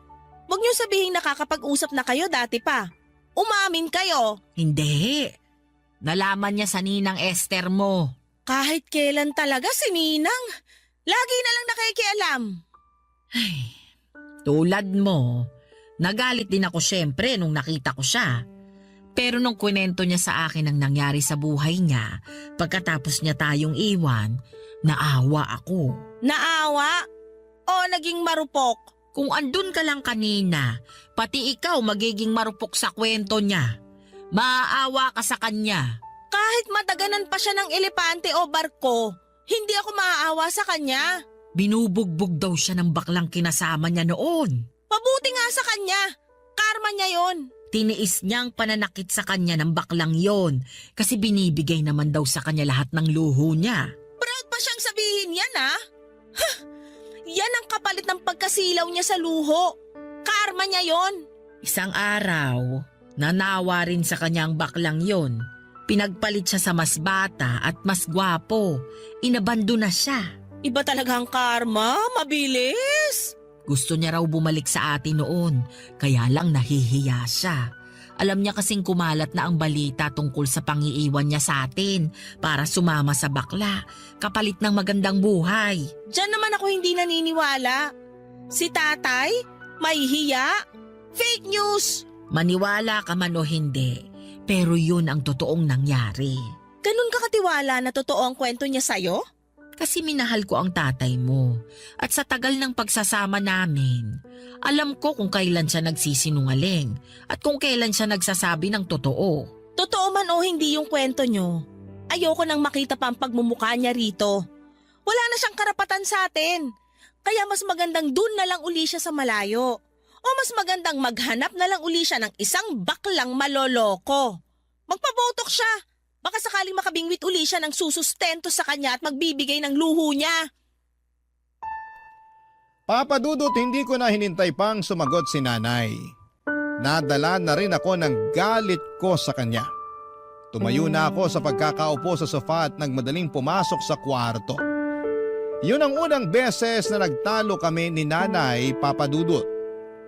Huwag niyo sabihin nakakapag-usap na kayo dati pa. Umamin kayo. Hindi. Nalaman niya sa ninang Esther mo. Kahit kailan talaga si Ninang. Lagi na lang nakikialam. Tulad mo, nagalit din ako syempre nung nakita ko siya. Pero nung kwento niya sa akin ang nangyari sa buhay niya, pagkatapos niya tayong iwan, naawa ako. Naawa? O naging marupok? Kung andun ka lang kanina, pati ikaw magiging marupok sa kwento niya. Maaawa ka sa kanya. Kahit madaganan pa siya ng elepante o barko, hindi ako maaawa sa kanya. Binubugbog daw siya ng baklang kinasama niya noon. Mabuti nga sa kanya. Karma niya yon. Tiniis niyang pananakit sa kanya ng baklang yon kasi binibigay naman daw sa kanya lahat ng luho niya. Proud pa siyang sabihin yan, ha? Yan ang kapalit ng pagkasilaw niya sa luho. Karma niya yon. Isang araw, nanawa rin sa kanya ang baklang yon. Pinagpalit siya sa mas bata at mas gwapo. Inabando na siya. Iba talaga ang karma, mabilis. Gusto niya raw bumalik sa atin noon, kaya lang nahihiya siya. Alam niya kasing kumalat na ang balita tungkol sa pangiiwan niya sa atin para sumama sa bakla, kapalit ng magandang buhay. Diyan naman ako hindi naniniwala. Si tatay, may hiya. Fake news. Maniwala ka man o hindi, pero yun ang totoong nangyari. Ganun ka katiwala na totoo ang kwento niya sa'yo? Kasi minahal ko ang tatay mo at sa tagal ng pagsasama namin, alam ko kung kailan siya nagsisinungaling at kung kailan siya nagsasabi ng totoo. Totoo man o hindi yung kwento niyo, ayoko nang makita pa ang pagmumukha niya rito. Wala na siyang karapatan sa atin. Kaya mas magandang dun na lang uli siya sa malayo. O mas magandang maghanap na lang uli siya ng isang baklang maloloko. Magpabotok siya. Baka sakaling makabingwit uli siya ng susustento sa kanya at magbibigay ng luho niya. Papa Dudut, hindi ko na hinintay pang sumagot si nanay. Nadala na rin ako ng galit ko sa kanya. Tumayo na ako sa pagkakaupo sa sofa at nagmadaling pumasok sa kwarto. Yun ang unang beses na nagtalo kami ni nanay, Papa Dudut.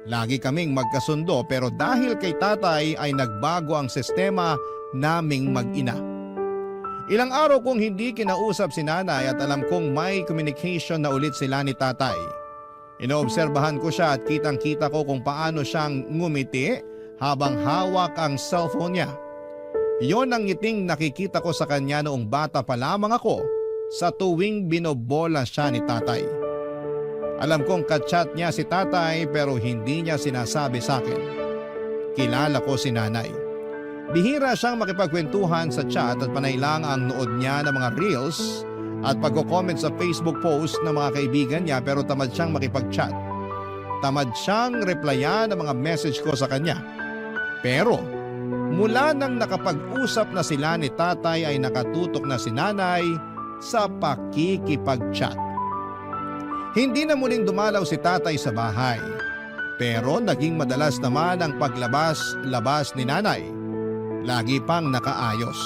Lagi kaming magkasundo pero dahil kay tatay ay nagbago ang sistema naming mag-ina. Ilang araw kong hindi kinausap si nanay at alam kong may communication na ulit sila ni tatay. Inoobserbahan ko siya at kitang-kita ko kung paano siyang ngumiti habang hawak ang cellphone niya. Yon ang ngiting nakikita ko sa kanya noong bata pa lamang ako sa tuwing binobola siya ni tatay. Alam kong kachat niya si tatay pero hindi niya sinasabi sa akin. Kilala ko si nanay. Bihira siyang makipagkwentuhan sa chat at panay lang ang nood niya ng mga reels at pagko-comment sa Facebook post ng mga kaibigan niya pero tamad siyang makipag-chat. Tamad siyang replyan ng mga message ko sa kanya. Pero mula nang nakapag-usap na sila ni tatay ay nakatutok na si nanay sa pakikipag-chat. Hindi na muling dumalaw si tatay sa bahay. Pero naging madalas naman ang paglabas-labas ni nanay. Lagi pang nakaayos.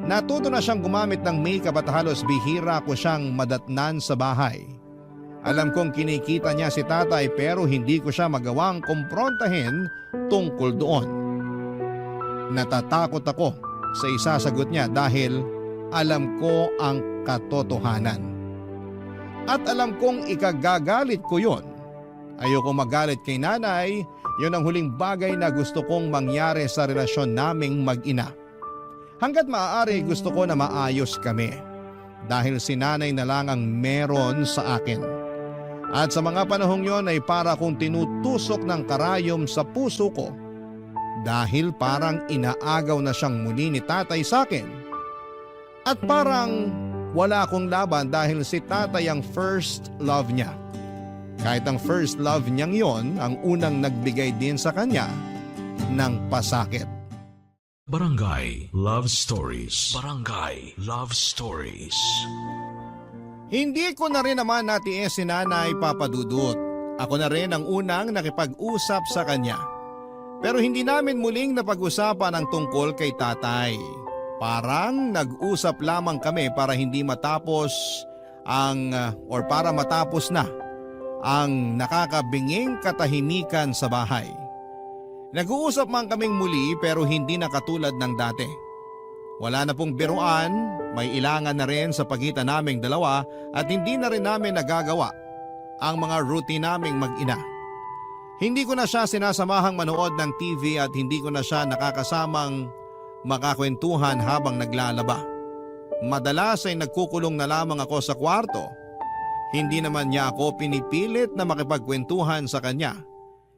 Natuto na siyang gumamit ng makeup at halos bihira ko siyang madatnan sa bahay. Alam kong kinikita niya si tatay pero hindi ko siya magawang kumprontahin tungkol doon. Natatakot ako sa isasagot niya dahil alam ko ang katotohanan. At alam kong ikagagalit ko yon. Ayoko magalit kay nanay. Yun ang huling bagay na gusto kong mangyari sa relasyon naming mag-ina. Hanggat maaari gusto ko na maayos kami. Dahil si nanay na lang ang meron sa akin. At sa mga panahong yon ay para kong tinutusok ng karayom sa puso ko. Dahil parang inaagaw na siyang muli ni tatay sa akin. At parang wala akong laban dahil si tatay ang first love niya. Kahit ang first love niyang yon ang unang nagbigay din sa kanya ng pasakit. Barangay Love Stories. Barangay Love Stories. Hindi ko na rin naman natiis si nanay, Papa Dudut. Ako na rin ang unang nakipag-usap sa kanya. Pero hindi namin muling napag-usapan ang tungkol kay tatay. Parang nag-usap lamang kami para hindi matapos para matapos na ang nakakabinging katahimikan sa bahay. Nag-uusap man kaming muli pero hindi na katulad ng dati. Wala na pong biruan, may ilangan na rin sa pagitan naming dalawa at hindi na rin namin nagagawa ang mga routine naming mag-ina. Hindi ko na siya sinasamahang manood ng TV at hindi ko na siya nakakasamang makakwentuhan habang naglalaba. Madalas ay nagkukulong na lamang ako sa kwarto. Hindi naman niya ako pinipilit na makipagkwentuhan sa kanya.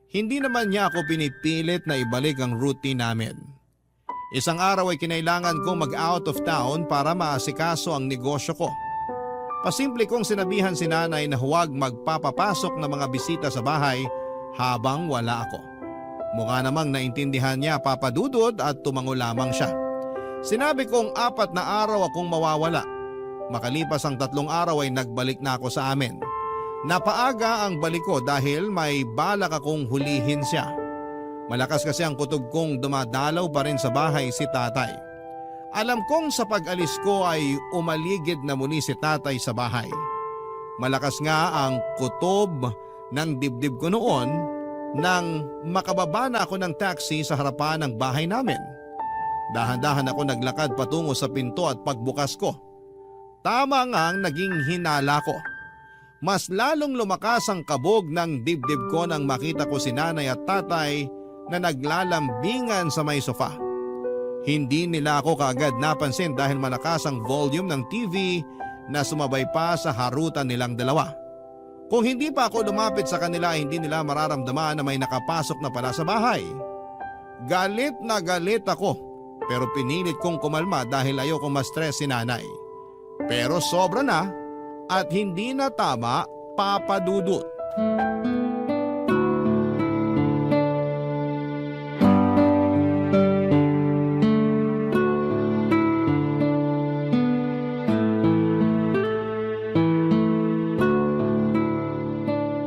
Hindi naman niya ako pinipilit na ibalik ang routine namin. Isang araw ay kinailangan kong mag-out of town para maasikaso ang negosyo ko. Pasimple kong sinabihan si nanay na huwag magpapapasok ng mga bisita sa bahay habang wala ako. Mukha namang naintindihan niya, Papa Dudut, at tumango lamang siya. Sinabi kong 4 na araw akong mawawala. Makalipas ang 3 araw ay nagbalik na ako sa amin. Napaaga ang balik ko dahil may balak akong hulihin siya. Malakas kasi ang kutob kong dumadalaw pa rin sa bahay si tatay. Alam kong sa pag-alis ko ay umaligid na muli si tatay sa bahay. Malakas nga ang kutob ng dibdib ko noon nang makababa na ako ng taxi sa harapan ng bahay namin. Dahan-dahan ako naglakad patungo sa pinto at pagbukas ko. Tama nga ang naging hinala ko. Mas lalong lumakas ang kabog ng dibdib ko nang makita ko si nanay at tatay na naglalambingan sa may sofa. Hindi nila ako kaagad napansin dahil malakas ang volume ng TV na sumabay pa sa harutan nilang dalawa. Kung hindi pa ako lumapit sa kanila, hindi nila mararamdaman na may nakapasok na pala sa bahay. Galit na galit ako pero pinilit kong kumalma dahil ayoko ma-stress si nanay. Pero sobra na at hindi na tama, Papa Dudut.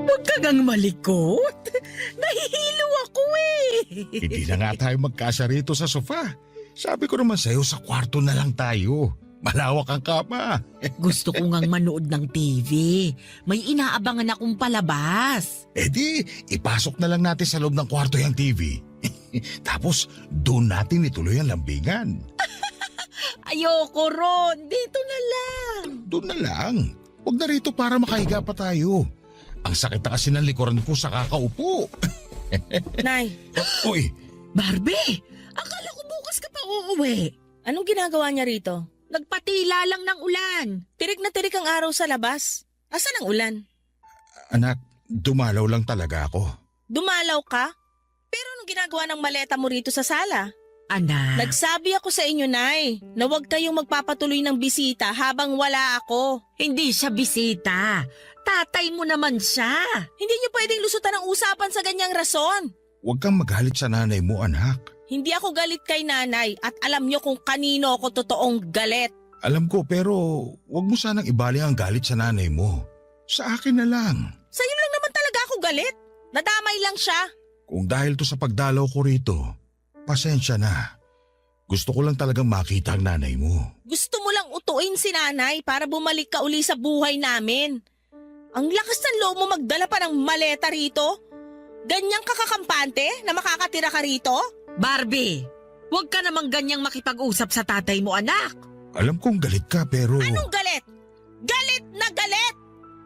Huwag kagang malikot. Nahihilo ako eh. Hindi na nga tayo magkasya rito sa sofa. Sabi ko naman sa'yo, sa kwarto na lang tayo. Malawak ang kama. Gusto ko ngang manood ng TV. May inaabangan akong palabas. Eh di, ipasok na lang natin sa loob ng kwarto yung TV. Tapos, doon natin ituloy ang lambingan. Ayoko ron, dito na lang. Doon na lang. Huwag na rito para makahiga pa tayo. Ang sakit na kasi ng likuran ko sa kakaupo. Nay, Uy, Barbie, akala ko bukas ka pa uuwi. anong ginagawa niya rito? Nagpatila lang ng ulan. Tirik na tirik ang araw sa labas. Asan ang ulan? anak, dumalaw lang talaga ako. Dumalaw ka? Pero anong ginagawa ng maleta mo rito sa sala? Anak, Nagsabi ako sa inyo, Nay, na huwag kayong magpapatuloy ng bisita habang wala ako. hindi siya bisita. Tatay mo naman siya. Hindi niyo pwedeng lusutan ang usapan sa ganyang rason. Huwag kang magalit sa nanay mo, anak. Hindi ako galit kay nanay at alam niyo kung kanino ako totoong galit. Alam ko pero huwag mo sanang ibali ang galit sa nanay mo. Sa akin na lang. Sa'yo lang naman talaga ako galit. Nadamay lang siya. Kung dahil to sa pagdalaw ko rito, pasensya na. Gusto ko lang talagang makita ang nanay mo. Gusto mo lang utuin si nanay para bumalik ka uli sa buhay namin. Ang lakas ng loob mo magdala pa ng maleta rito? Ganyang kakakampante na makakatira ka rito? Barbie, huwag ka namang ganyang makipag-usap sa tatay mo, anak. Alam kong galit ka pero... Anong galit? Galit na galit!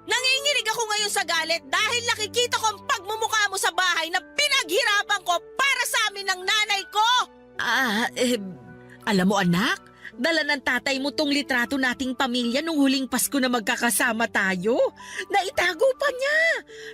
Nanginginig ako ngayon sa galit dahil nakikita ko ang pagmumukha mo sa bahay na pinaghirapan ko para sa amin ng nanay ko! Alam mo anak, dala ng tatay mo tong litrato nating pamilya nung huling Pasko na magkakasama tayo. Naitago pa niya.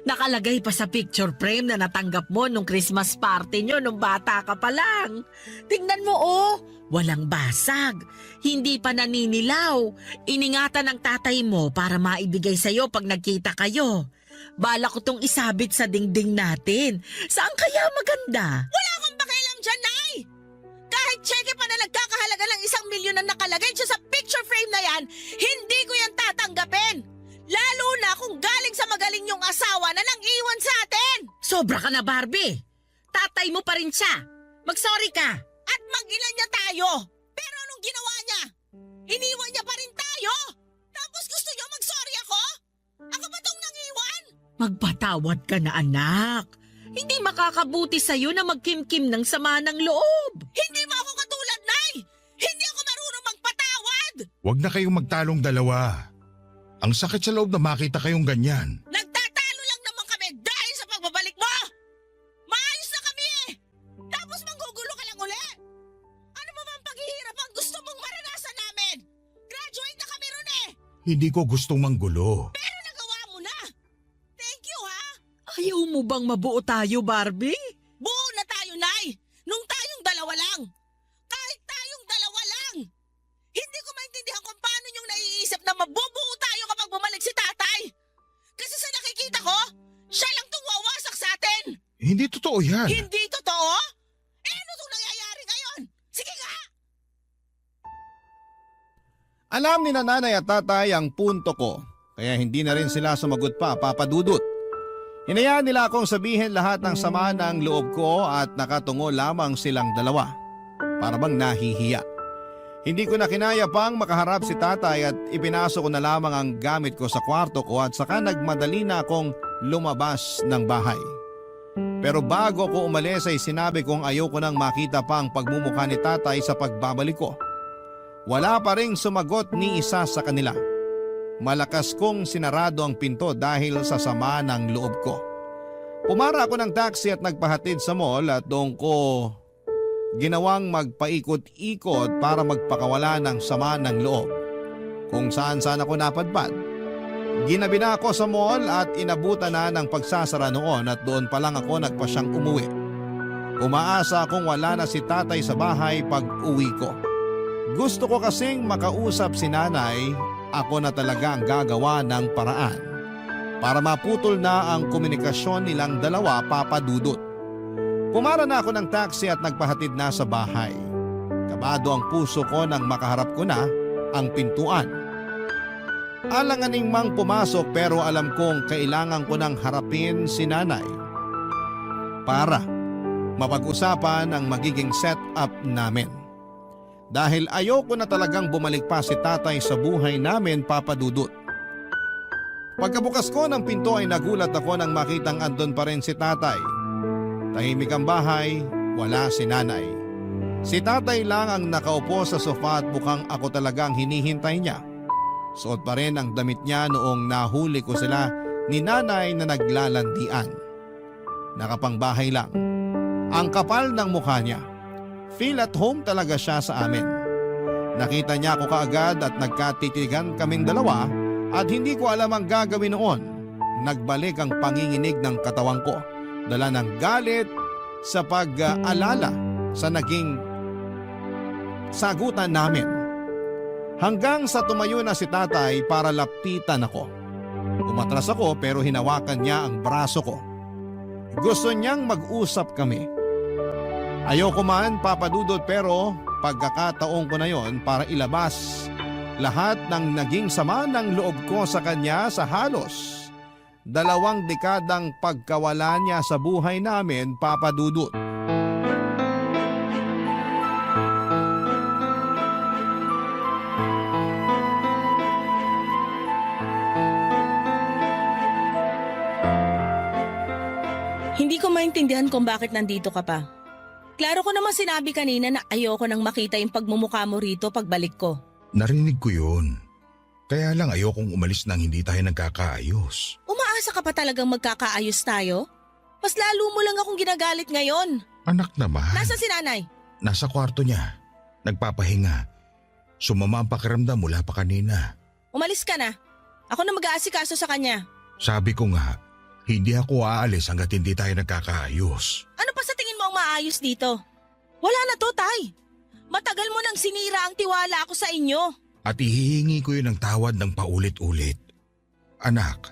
Nakalagay pa sa picture frame na natanggap mo nung Christmas party nyo nung bata ka pa lang. Tingnan mo oh, walang basag. Hindi pa naninilaw. Iningatan ng tatay mo para maibigay sa'yo pag nagkita kayo. Bala ko tong isabit sa dingding natin. Saan kaya maganda? Wala akong pakialam dyan, Nay! Kahit cheque pa na nagkakahalaga ng 1,000,000 na nakalagay dyan sa picture frame na yan, hindi ko yan tatanggapin! Lalo na kung galing sa magaling yung asawa na nang iwan sa atin! Sobra ka na, Barbie. Tatay mo pa rin siya. Mag-sorry ka. At mag-ina niya tayo! Pero anong ginawa niya? Iniwan niya pa rin tayo! Tapos gusto niyo mag-sorry ako? Ako ba tong nangiwan? Magpatawad ka na, anak. Hindi makakabuti sa'yo na magkimkim ng sama ng loob. Hindi mo ako katulad, Nay! Hindi ako marunong magpatawad! Huwag na kayong magtalong dalawa. Ang sakit sa loob na makita kayong ganyan. Nagtatalo lang naman kami dahil sa pagbabalik mo! Maayos na kami eh! Tapos manggugulo ka lang uli! Ano mo bang paghihirap ang gusto mong maranasan namin? Graduate na kami ron eh! Hindi ko gustong manggulo. Pero nagawa mo na! Thank you ha! Ayaw mo bang mabuo tayo, Barbie? Buo na tayo, Nay! Nung tayong dalawa lang! Kahit tayong dalawa lang! Hindi ko maintindihan kung paano yung naiisip na mabubuo tayo kapag bumalik si tatay! Kasi sa nakikita ko, siya lang tong wawasak sa atin! Hindi totoo yan. Hindi totoo? Eh ano itong nangyayari ngayon? Sige nga! Alam ni nanay at tatay ang punto ko, kaya hindi na rin sila sumagot pa, Papa Dudut. Hinayaan nila akong sabihin lahat ng sama ng loob ko at nakatungo lamang silang dalawa. Para bang nahihiya. Hindi ko na kinaya pang makaharap si tatay at ipinasok ko na lamang ang gamit ko sa kwarto ko at saka nagmadali na akong lumabas ng bahay. Pero bago ko umalis ay sinabi kong ayoko nang makita pa ang pagmumukha ni tatay sa pagbabalik ko. Wala pa ring sumagot ni isa sa kanila. Malakas kong sinarado ang pinto dahil sa sama ng loob ko. Pumara ako ng taxi at nagpahatid sa mall at doon ko ginawang magpaikot-ikot para magpakawala ng sama ng loob. Kung saan ako napadpad. Ginabi na ako sa mall at inabutan na ng pagsasara noon at doon pa lang ako nagpasyang umuwi. Umaasa akong wala na si tatay sa bahay pag uwi ko. Gusto ko kasing makausap si nanay. Ako na talaga ang gagawa ng paraan para maputol na ang komunikasyon nilang dalawa, Papa Dudut. Pumara na ako ng taxi at nagpahatid na sa bahay. Kabado ang puso ko nang makaharap ko na ang pintuan. Alanganing mang pumasok pero alam kong kailangan ko nang harapin si nanay para mapag-usapan ang magiging setup namin. Dahil ayoko na talagang bumalik pa si tatay sa buhay namin, Papa Dudut. Pagkabukas ko ng pinto ay nagulat ako nang makitang andon pa rin si tatay. Tahimik ang bahay, wala si nanay. Si tatay lang ang nakaupo sa sofa at mukhang ako talagang hinihintay niya. Suot pa rin ang damit niya noong nahuli ko sila ni nanay na naglalandian. Nakapangbahay lang. Ang kapal ng mukha niya. Feel at home talaga siya sa amin. Nakita niya ako kaagad at nagkatitigan kaming dalawa at hindi ko alam ang gagawin noon. Nagbalik ang panginginig ng katawan ko. Dala ng galit sa pag-alala sa naging sagutan namin. Hanggang sa tumayo na si tatay para lapitan ako. Umatras ako pero hinawakan niya ang braso ko. Gusto niyang mag-usap kami. Ayoko man, Papa Dudut, pero pagkakataon ko na yon para ilabas lahat ng naging sama ng loob ko sa kanya sa halos 2 dekadang pagkawala niya sa buhay namin, Papa Dudut. Hindi ko maintindihan kung bakit nandito ka pa. Klaro ko naman sinabi kanina na ayoko nang makita yung pagmumukha mo rito pagbalik ko. Narinig ko yun. Kaya lang ayokong umalis nang hindi tayo nagkakaayos. Umaasa ka pa talagang magkakaayos tayo? Mas lalo mo lang akong ginagalit ngayon. Anak naman. Nasaan si nanay? Nasa kwarto niya. Nagpapahinga. Sumama ang pakiramdam mula pa kanina. Umalis ka na. Ako na mag-aasikaso sa kanya. Sabi ko nga, hindi ako aalis hanggat hindi tayo nagkakaayos. Ano pa sa tingin mo ang maayos dito? Wala na to, Tay. Matagal mo nang sinira ang tiwala ko sa inyo. At ihihingi ko yun ng tawad ng paulit-ulit. Anak,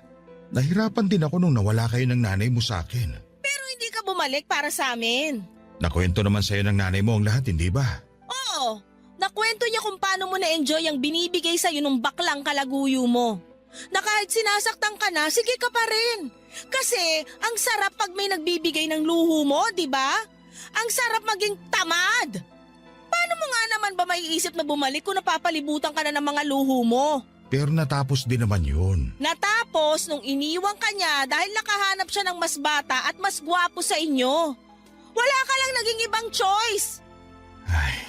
nahirapan din ako nung nawala kayo ng nanay mo sa akin. Pero hindi ka bumalik para sa amin. Nakwento naman sa'yo ng nanay mo ang lahat, hindi ba? Oo, nakwento niya kung paano mo na-enjoy ang binibigay sa'yo ng baklang kalaguyo mo. Na kahit sinasaktan ka na, sige ka pa rin. Kasi ang sarap pag may nagbibigay ng luho mo, di ba? Ang sarap maging tamad. Paano mo nga naman ba maiisip na bumalik kung napapalibutan ka na ng mga luho mo? Pero natapos din naman yun. Natapos nung iniwang ka niya dahil nakahanap siya ng mas bata at mas gwapo sa inyo. Wala ka lang naging ibang choice. Ay,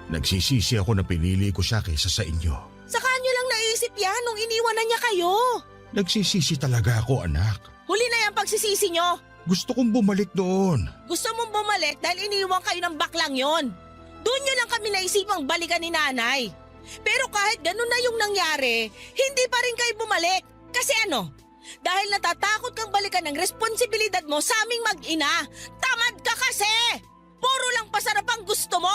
nagsisisi ako na pinili ko siya kaysa sa inyo. Sa kanyo lang naisip yan nung iniwan na niya kayo. Nagsisisi talaga ako, anak. Huli na yung pagsisisi nyo. Gusto kong bumalik doon. Gusto mong bumalik dahil iniwang kayo ng baklang yon. Doon nyo lang kami naisipang balikan ni nanay. Pero kahit ganun na yung nangyari, hindi pa rin kayo bumalik. Kasi ano? Dahil natatakot kang balikan ng responsibilidad mo sa aming mag-ina. Tamad ka kasi! Puro lang pasarap ang gusto mo!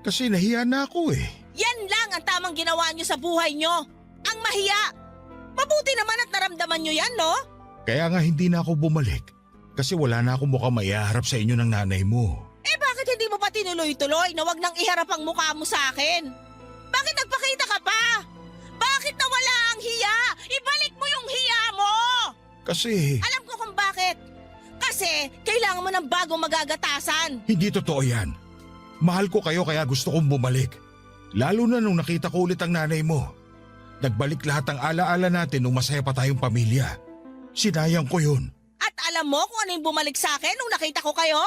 Kasi nahiya na ako eh. Yan lang ang tamang ginawa nyo sa buhay nyo. Ang mahiya. Mabuti naman at naramdaman nyo yan, no? Kaya nga hindi na ako bumalik. Kasi wala na akong mukhang maiharap sa inyo ng nanay mo. Eh bakit hindi mo pa tinuloy-tuloy na wag nang iharap ang mukha mo sa akin? Bakit nagpakita ka pa? Bakit nawala ang hiya? Ibalik mo yung hiya mo! Kasi Alam ko kung bakit. Kasi kailangan mo ng bagong magagatasan. hindi totoo yan. Mahal ko kayo kaya gusto kong bumalik. Lalo na nung nakita ko ulit ang nanay mo. Nagbalik lahat ng alaala natin nung masaya pa tayong pamilya. Sinayang ko yun. At alam mo kung ano yung bumalik sa akin nung nakita ko kayo?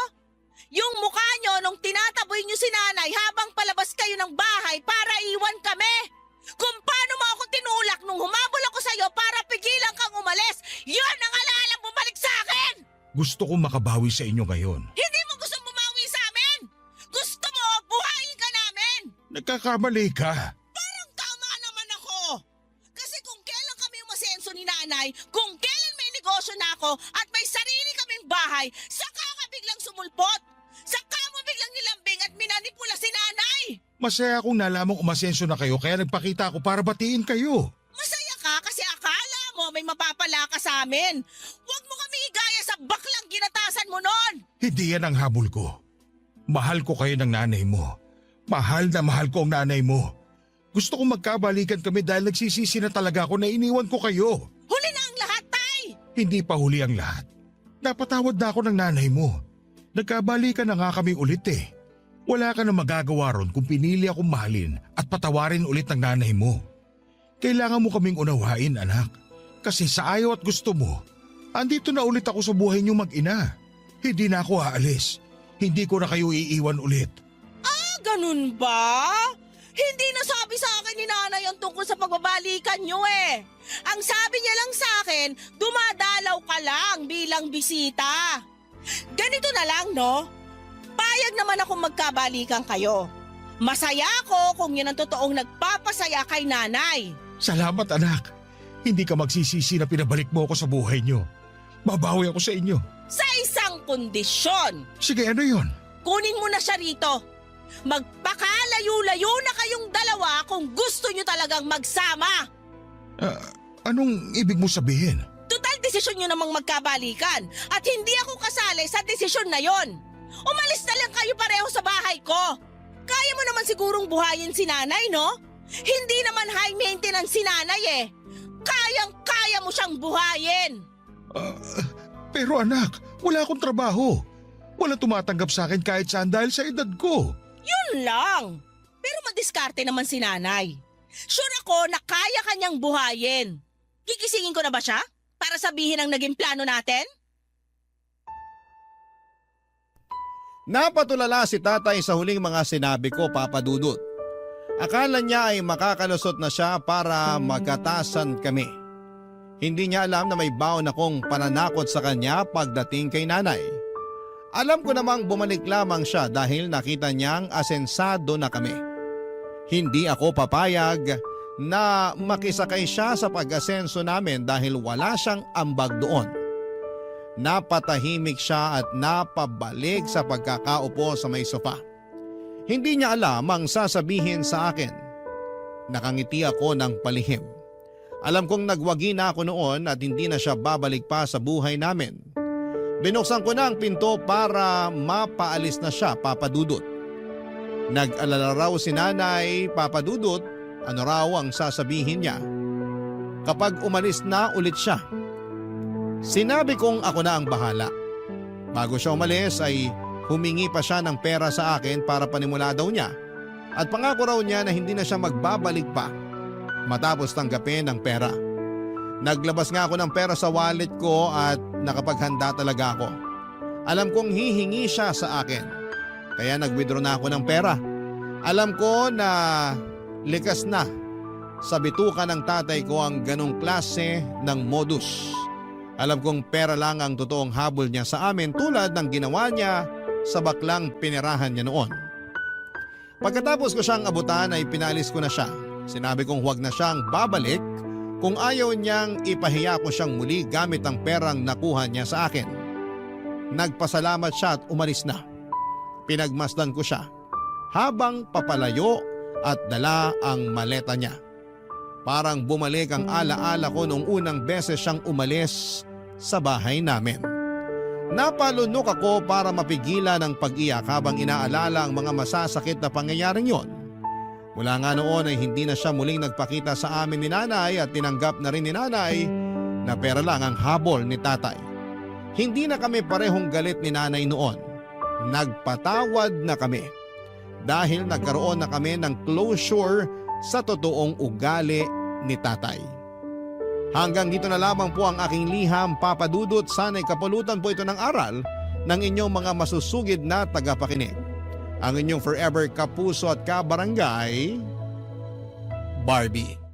Yung mukha nyo nung tinataboy nyo si nanay habang palabas kayo ng bahay para iwan kami. Kung paano mo ako tinulak nung humabol ako sa'yo para pigilan kang umalis, yun ang alaala bumalik sa akin! Gusto kong makabawi sa inyo ngayon. Hindi mo gustong bumawi sa amin! Gusto mo, buhayin ka namin! Nagkakamali ka. Parang tama naman ako! Kasi kung kailan kami umasenso ni nanay, kung kailan may negosyo na ako at may sarili kaming bahay, saka ka biglang sumulpot! Saka mo biglang nilambing at minanipula si nanay! Masaya akong nalamang umasenso na kayo kaya nagpakita ako para batiin kayo. Masaya ka kasi akala mo may mapapala ka sa amin. Huwag mo kami igaya sa baklang ginatasan mo noon! Hindi yan ang habol ko. Mahal ko kayo ng nanay mo. Mahal na mahal ko ang nanay mo. Gusto kong magkabalikan kami dahil nagsisisi na talaga ako na iniwan ko kayo. Huli na ang lahat, Tay! Hindi pa huli ang lahat. Napatawad na ako ng nanay mo. Nagkabalikan na nga kami ulit eh. Wala ka na magagawa ron kung pinili akong mahalin at patawarin ulit ng nanay mo. Kailangan mo kaming unawain, anak. Kasi sa ayaw at gusto mo, andito na ulit ako sa buhay niyo mag-ina. Hindi na ako aalis. Hindi ko na kayo iiwan ulit. Ganun ba? Hindi nasabi sa akin ni nanay ang tungkol sa pagbabalikan nyo eh. Ang sabi niya lang sa akin, dumadalaw ka lang bilang bisita. Ganito na lang, no? Payag naman akong magkabalikan kayo. Masaya ako kung yun ang totoong nagpapasaya kay nanay. Salamat, anak. Hindi ka magsisisi na pinabalik mo ako sa buhay niyo. Babawi ako sa inyo. Sa isang kondisyon. Sige, ano yun? Kunin mo na siya rito. Magpakalayo-layo na kayong dalawa kung gusto nyo talagang magsama. Anong ibig mo sabihin? Total desisyon nyo namang magkabalikan at hindi ako kasali sa desisyon na yon. Umalis na lang kayo pareho sa bahay ko. Kaya mo naman sigurong buhayin si nanay, no? Hindi naman high maintenance si nanay eh. Kayang-kaya mo siyang buhayin. Pero anak, wala akong trabaho. Wala tumatanggap sa akin kahit saan dahil sa edad ko. Yun lang. Pero madiskarte naman si nanay. Sure ako na kaya kanyang buhayin. Kikisingin ko na ba siya? Para sabihin ang naging plano natin? Napatulala si tatay sa huling mga sinabi ko, Papa Dudut. Akala niya ay makakalusot na siya para magkatasan kami. Hindi niya alam na may baon akong pananakot sa kanya pagdating kay nanay. Alam ko namang bumalik lamang siya dahil nakita niyang asensado na kami. Hindi ako papayag na makisakay siya sa pag-asenso namin dahil wala siyang ambag doon. Napatahimik siya at napabalik sa pagkakaupo sa may sofa. Hindi niya alam ang sasabihin sa akin. Nakangiti ako ng palihim. Alam kong nagwagi na ako noon at hindi na siya babalik pa sa buhay namin. Binuksan ko na ang pinto para mapaalis na siya, Papa Dudut. Nag-alala raw si nanay, Papa Dudut, ano raw ang sasabihin niya. Kapag umalis na ulit siya, sinabi kong ako na ang bahala. Bago siya umalis ay humingi pa siya ng pera sa akin para panimula daw niya at pangako raw niya na hindi na siya magbabalik pa. matapos tanggapin ang pera. Naglabas nga ako ng pera sa wallet ko at nakapaghanda talaga ako. Alam kong hihingi siya sa akin, kaya nag-withdraw na ako ng pera. Alam ko na likas na sa bituka ng tatay ko ang ganong klase ng modus. Alam kong pera lang ang totoong habol niya sa amin tulad ng ginawa niya sa baklang pinirahan niya noon. Pagkatapos ko siyang abutan ay pinalis ko na siya. Sinabi kong huwag na siyang babalik kung ayaw niyang ipahiya ko siyang muli gamit ang perang nakuha niya sa akin. Nagpasalamat siya at umalis na. Pinagmasdan ko siya habang papalayo at dala ang maleta niya. Parang bumalik ang alaala ko noong unang beses siyang umalis sa bahay namin. Napalunok ako para mapigilan ang pag-iyak habang inaalala ang mga masasakit na pangyayaring yon. Mula nga noon ay hindi na siya muling nagpakita sa amin ni nanay at tinanggap na rin ni nanay na pera lang ang habol ni tatay. Hindi na kami parehong galit ni nanay noon. Nagpatawad na kami dahil nagkaroon na kami ng closure sa totoong ugali ni tatay. Hanggang dito na lamang po ang aking liham, Papa Dudut. Sana'y kapulutan po ito ng aral ng inyong mga masusugid na tagapakinig. Ang inyong forever kapuso at kabarangay, Barbie.